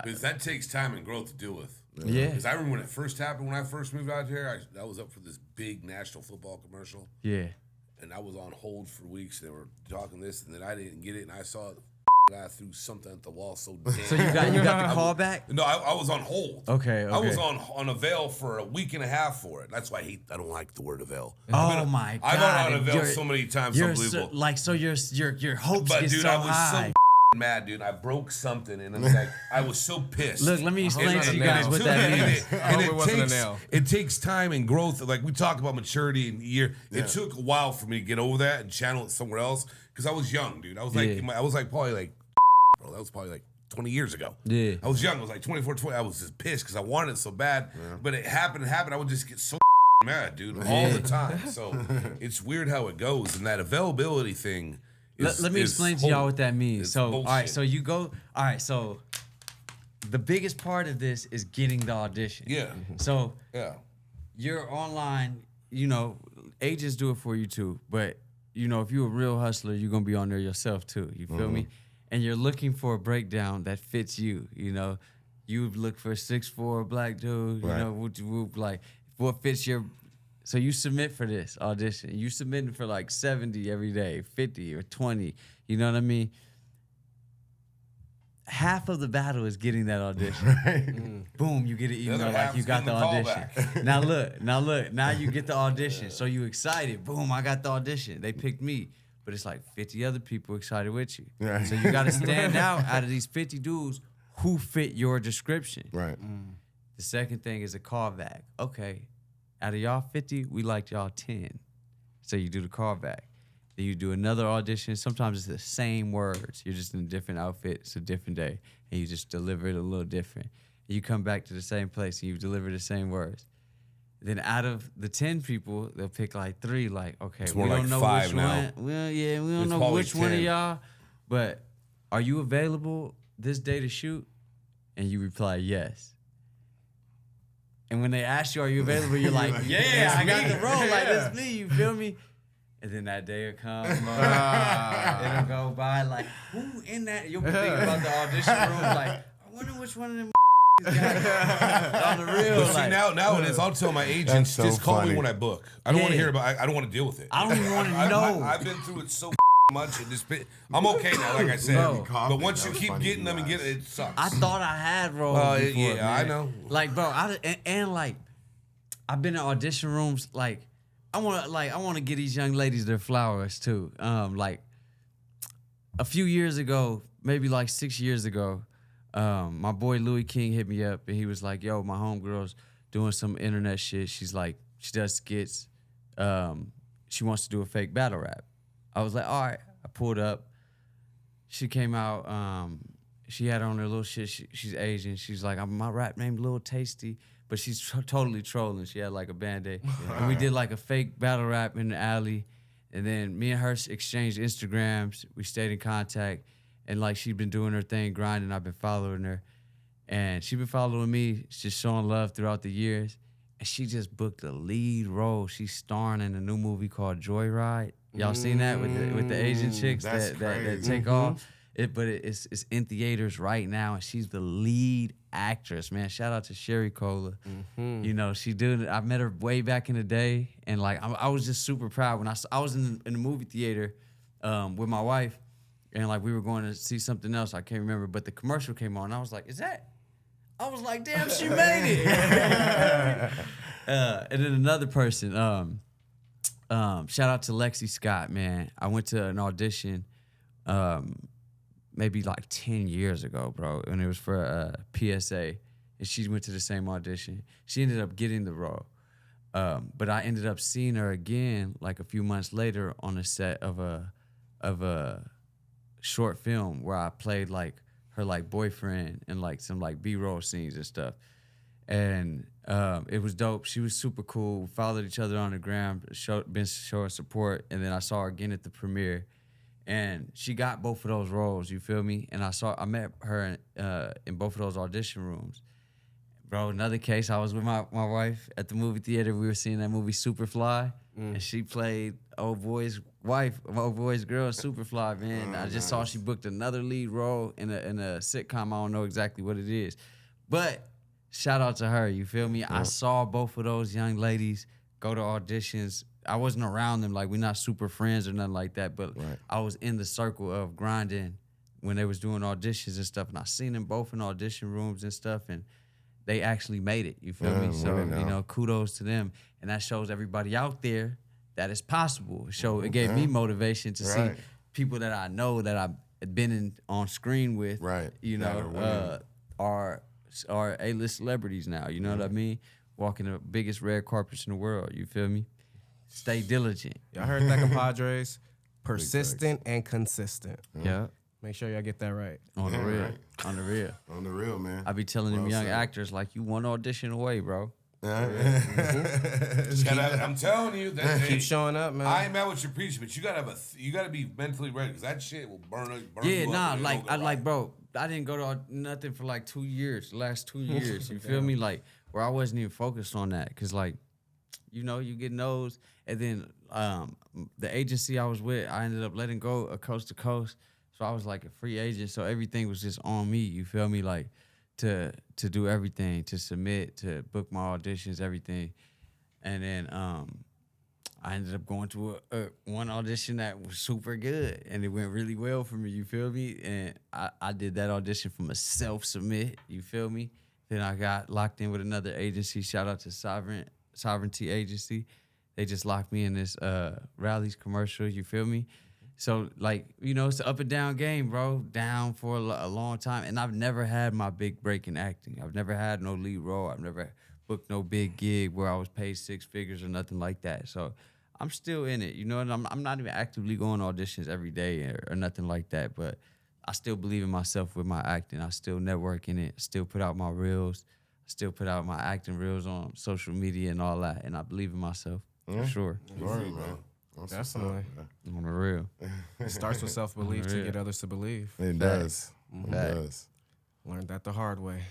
Because that takes time and growth to deal with. Yeah. Because I remember when it first happened, when I first moved out here, I was up for this big national football commercial. yeah. And I was on hold for weeks. They were talking this, and then I didn't get it. And I saw the guy threw something at the wall so damn. So you got the call back? No, I was on hold. Okay, I was okay. on avail for a week and a half for it. That's why I don't like the word avail. Oh my God! I've been on avail You're- so many times, you're unbelievable. So your hopes But get dude, so I was high. so mad, dude. I broke something, and I was so pissed. Look, let me explain it's to not you a guys nail. what that And means. I hope it wasn't a takes, nail. it takes time and growth. Like we talk about maturity and year. It took a while for me to get over that and channel it somewhere else because I was young, dude. I was like, Yeah. I was like probably like, bro, that was probably like 20 years ago. Yeah. I was young. I was like 24, 20. I was just pissed because I wanted it so bad. But it happened. I would just get so mad, dude, all the time. So it's weird how it goes, and that availability thing. Let me explain to y'all what that means. So, bullshit. all right, so you go. All right, so the biggest part of this is getting the audition. Yeah. So Yeah. you're online. You know, agents do it for you too. But you know, if you're a real hustler, you're gonna be on there yourself too. You feel me? And you're looking for a breakdown that fits you. You know, you look for a 6'4" black dude. You Right. know, like what fits your. So you submit for this audition. You submitting for like 70 every day, 50 or 20. You know what I mean? Half of the battle is getting that audition. Boom, you get an email other like half you is got the getting the audition. Now you get the audition. So you excited. Boom, I got the audition. They picked me. But it's like 50 other people excited with you. Right. So you got to stand out of these 50 dudes who fit your description. Right. The second thing is a callback. Okay, out of y'all 50, we liked y'all 10. So you do the callback. Then you do another audition. Sometimes it's the same words. You're just in a different outfit. It's a different day. And you just deliver it a little different. And you come back to the same place and you deliver the same words. Then out of the 10 people, they'll pick like 3. Like, okay, more we don't like know 5 which now. one. Well, yeah, we don't It's know probably which one of 10. y'all. But are you available this day to shoot? And you reply, yes. And when they ask you, are you available? You're like, yeah, I got the role. Like, that's me. You feel me? And then that day will come. It'll go by. Like, who in that? You'll be thinking about the audition room. Like, I wonder which one of them guys on the real. But see, Like, nowadays, I'll tell my agents, so just call funny. me when I book. I don't want to Yeah. hear about. I don't want to deal with it. I don't even want to I- know. I've been through it so much. I'm okay now, like I said. Bro. But once That you was keep funny, getting them and you getting it sucks. I thought I had roles before, yeah, man. I know. Like, bro, and like, I've been in audition rooms. Like, I want to give these young ladies their flowers too. Like, a few years ago, maybe like 6 years ago, my boy Louis King hit me up and he was like, "Yo, my homegirl's doing some internet shit. She's like, she does skits. She wants to do a fake battle rap." I was like, "All right." I pulled up. She came out. She had on her little shit. She's Asian. She's like, "My rap name Lil Tasty," but she's totally trolling. She had like a Band-Aid. And we did like a fake battle rap in the alley. And then me and her exchanged Instagrams. We stayed in contact. And like she'd been doing her thing, grinding. I've been following her. And she been following me, just showing love throughout the years. And she just booked a lead role. She's starring in a new movie called Joyride. Y'all seen that with the Asian chicks That's that crazy. take off? It's in theaters right now, and she's the lead actress, man. Shout out to Sherry Cola. You know, she did it. I met her way back in the day, and like I was just super proud when I was in the movie theater with my wife, and like we were going to see something else. I can't remember, but the commercial came on. And I was like, "Is that?" I was like, "Damn, she made it!" And then another person. Shout out to Lexi Scott, man. I went to an audition. Maybe like 10 years ago, bro, and it was for a PSA, and she went to the same audition. She ended up getting the role, but I ended up seeing her again like a few months later on a set of a short film where I played like her like boyfriend and like some like B-roll scenes and stuff, and it was dope. She was super cool. We followed each other on the gram, been showing support, and then I saw her again at the premiere. And she got both of those roles, you feel me? And I met her in both of those audition rooms. Bro, another case, I was with my wife at the movie theater. We were seeing that movie Superfly, and she played old boy's wife, old boy's girl, Superfly, man. I just saw she booked another lead role in a sitcom. I don't know exactly what it is. But shout out to her, you feel me? Yeah. I saw both of those young ladies go to auditions. I wasn't around them, like we're not super friends or nothing like that, but I was in the circle of grinding when they was doing auditions and stuff, and I seen them both in audition rooms and stuff, and they actually made it, you feel me? So, you know, kudos to them, and that shows everybody out there that it's possible. It gave me motivation to see people that I know that I've been on screen with, you know, are A-list celebrities now, you know what I mean? Walking the biggest red carpets in the world, you feel me? Stay diligent. Y'all heard that, compadres? Persistent and consistent. Yeah. Make sure y'all get that right. On the real. On the real. On the real, man. I be telling them young actors, like, you one audition away, bro. I'm telling you that Keep showing up, man. I ain't mad what you're preaching, but you gotta be mentally ready because that shit will burn Yeah, you nah, up. bro, I didn't go to nothing for like 2 years, the last 2 years. You feel me? Like, where I wasn't even focused on that. Cause like, you know, you get those. And then the agency I was with, I ended up letting go of Coast to Coast. So I was like a free agent. So everything was just on me. You feel me? Like to do everything, to submit, to book my auditions, everything. And then I ended up going to one audition that was super good, and it went really well for me. You feel me? And I did that audition from a self-submit. You feel me? Then I got locked in with another agency. Shout out to Sovereignty Agency. They just locked me in this Rallies commercial. You feel me? So, like, you know, it's an up and down game, bro. Down for a long time. And I've never had my big break in acting. I've never had no lead role. I've never booked no big gig where I was paid 6 figures or nothing like that. So I'm still in it, you know, and I'm not even actively going to auditions every day or nothing like that. But I still believe in myself with my acting. I still network in it. Still put out my reels. Still put out my acting reels on social media and all that. And I believe in myself, for sure. Sorry, man. Definitely. On the real. It starts with self-belief to get others to believe. It does. It does. Learned that the hard way.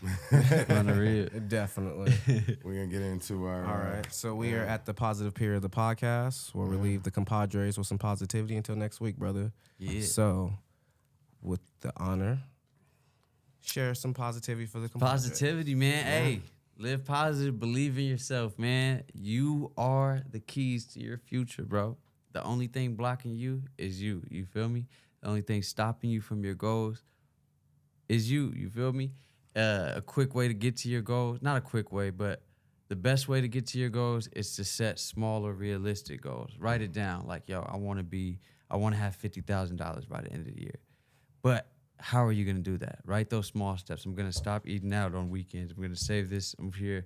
On the real. Definitely. We're going to get into our... All right. So we are at the positive period of the podcast where we leave the compadres with some positivity until next week, brother. Yeah. So with the honor, share some positivity for the compadres. Positivity, man. Hey, live positive. Believe in yourself, man. You are the keys to your future, bro. The only thing blocking you is you. You feel me? The only thing stopping you from your goals is you. You feel me? A quick way to get to your goals, not a quick way, but the best way to get to your goals is to set smaller, realistic goals. Write it down. Like, yo, I want to have $50,000 by the end of the year. But how are you going to do that? Write those small steps. I'm going to stop eating out on weekends. I'm going to save this. I'm here.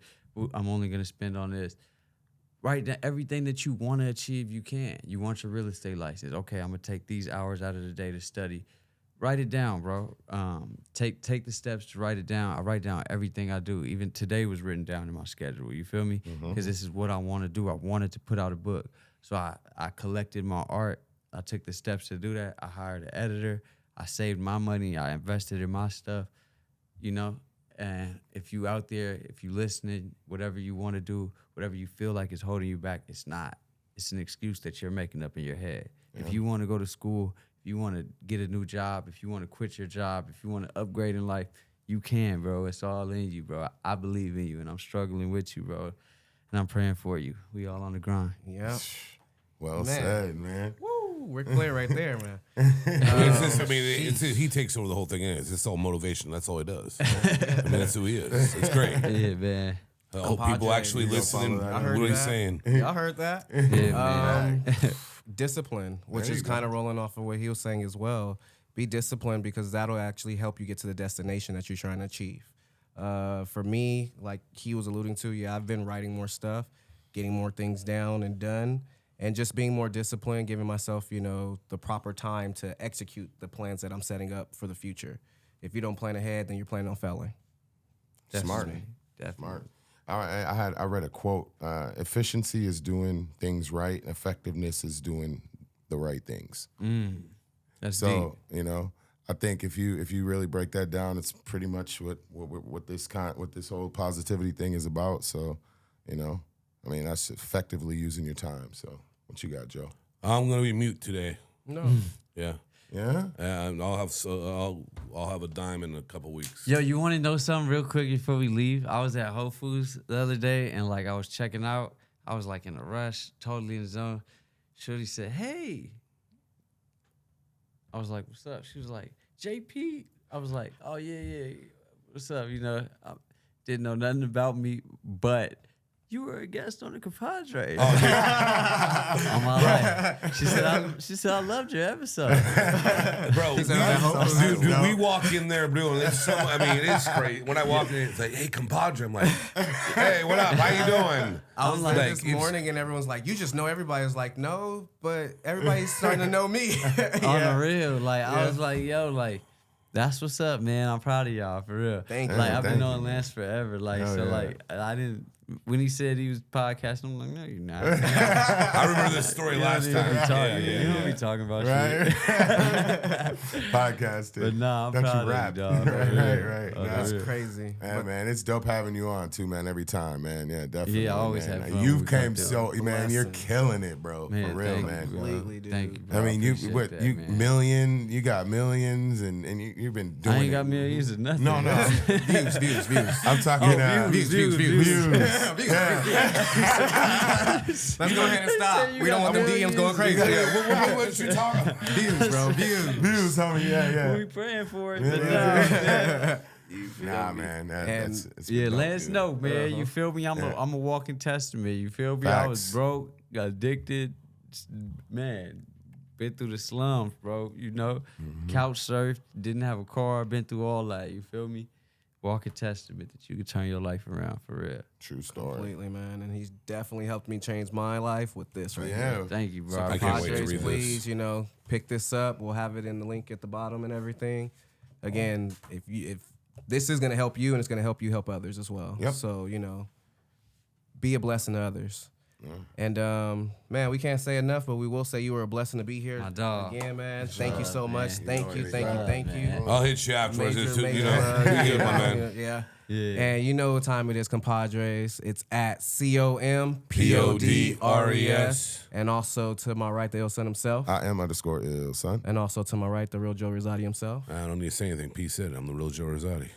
I'm only going to spend on this. Write down everything that you want to achieve, you can. You want your real estate license. Okay, I'm going to take these hours out of the day to study. Write it down, bro. Take the steps to write it down. I write down everything I do. Even today was written down in my schedule. You feel me? Because this is what I want to do. I wanted to put out a book. So I collected my art. I took the steps to do that. I hired an editor. I saved my money. I invested in my stuff, you know. And if you out there, if you listening, whatever you want to do, whatever you feel like is holding you back, it's not. It's an excuse that you're making up in your head. Yeah. If you want to go to school, if you want to get a new job, if you want to quit your job, if you want to upgrade in life, you can, bro. It's all in you, bro. I believe in you, and I'm struggling with you, bro. And I'm praying for you. We all on the grind. Yep. Well said, man. Woo, we're clear right there, man. He takes over the whole thing. It's just all motivation. That's all he does. I mean, that's who he is. It's great. Yeah, man. I hope people actually listening. What he's saying. Y'all heard that? Yeah, man. Discipline, which is kind of rolling off of what he was saying as well. Be disciplined because that'll actually help you get to the destination that you're trying to achieve. For me, like he was alluding to, I've been writing more stuff, getting more things down and done, and just being more disciplined, giving myself, the proper time to execute the plans that I'm setting up for the future. If you don't plan ahead, then you're planning on failing. Smart. Definitely. Smart. I read a quote. Efficiency is doing things right. Effectiveness is doing the right things. That's so deep. I think if you really break that down, it's pretty much what this whole positivity thing is about. So, that's effectively using your time. So, what you got, Joe? I'm gonna be mute today. No. Yeah. Yeah. And I'll have a dime in a couple weeks. Yo, you want to know something real quick before we leave? I was at Whole Foods the other day, and I was checking out. I was in a rush, totally in the zone. Shorty said, "Hey." I was like, "What's up?" She was like, "JP." I was like, "Oh yeah. What's up?" I didn't know nothing about me, but you were a guest on the ComPODres. On my life. She said I loved your episode. Bro, dude, we walk in there, bro, and it's great. When I walk in, it's like, hey, compadre. I'm like, hey, what up? How you doing? I was like this morning, and everyone's like, you just know everybody. I was like, no, but everybody's starting to know me. On the real. I was like, yo, That's what's up, man. I'm proud of y'all, for real. Thank you. Like, I've been Thank on you, Lance forever. Like, Hell so, yeah. like, I didn't, when he said he was podcasting, I'm like, no, you're not. I remember this story You last don't even time. be talking, Yeah. You don't be talking about Right? shit. Podcasting. But nah, I'm Don't proud you of rap? you, dog. right. Oh, Nah, That's Yeah. crazy. Yeah, man, it's dope having you on too, man. Every time, man. Yeah, definitely. Yeah, I always man. have fun when You've we come came through. so, man. You're Blessings. killing it, bro. Man, for real, thank man. You, bro. Completely, dude. Thank you, I bro. mean, you appreciate what? that, You man. you got millions, and you've been doing. I ain't it. got millions or nothing. No, views. I'm talking views. Let's go ahead and stop. We don't want the DMs going crazy. What you talking about? Views, bro. Views, homie. Yeah. We praying for it. Yeah. But nah, Nah, man. And- It's yeah, been dope, let us dude. know, man. You feel me? I'm a walking testament. You feel me? I was Facts. broke, got addicted, man. Been through the slums, bro. You know, couch surfed, didn't have a car, been through all that. You feel me? Walking testament that you can turn your life around for real. True story. Completely, man. And he's definitely helped me change my life with this right Yeah. here. Thank you, bro. I can't wait to Padres, read please, this. pick this up. We'll have it in the link at the bottom and everything. Again, if this is gonna help you and it's gonna help you help others as well. Yep. So, be a blessing to others. And man, we can't say enough, but we will say you were a blessing to be here. My dog. Again, man. Thank you so man. much. Thank you. Thank you. I'll hit you afterwards. Major, You major, know, you good, my man. Yeah. Yeah. And you know what time it is, compadres. It's at ComPODres. And also to my right, the ill son himself. I am _ill, son. And also to my right, the real Joe Rosati himself. I don't need to say anything. P said it. I'm the real Joe Rosati.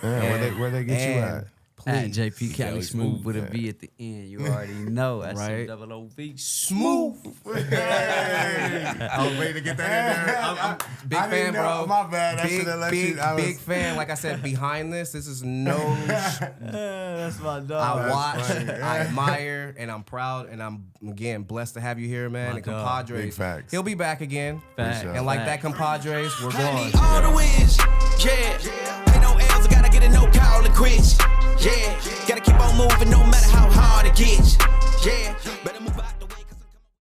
Yeah, where they get you at? At JP Cali Cali Smoov Smoov, with a V at the end. You already know. That's Right. double O-V. Smooth. I was waiting to get that in there. I'm big I fan, didn't know. bro. My bad. I Big, should have let big, you. I was, big fan. Like I said, behind this is no. That's my dog. I watch, funny. I admire, and I'm proud, and I'm again blessed to have you here, man. My And dog. compadres, Big facts. he'll be back again. Facts. And like that, compadres, we're I going. need all the wins, yeah. Ain't no L's, I gotta get a no call and quits, yeah. Gotta keep on moving no matter how hard it gets,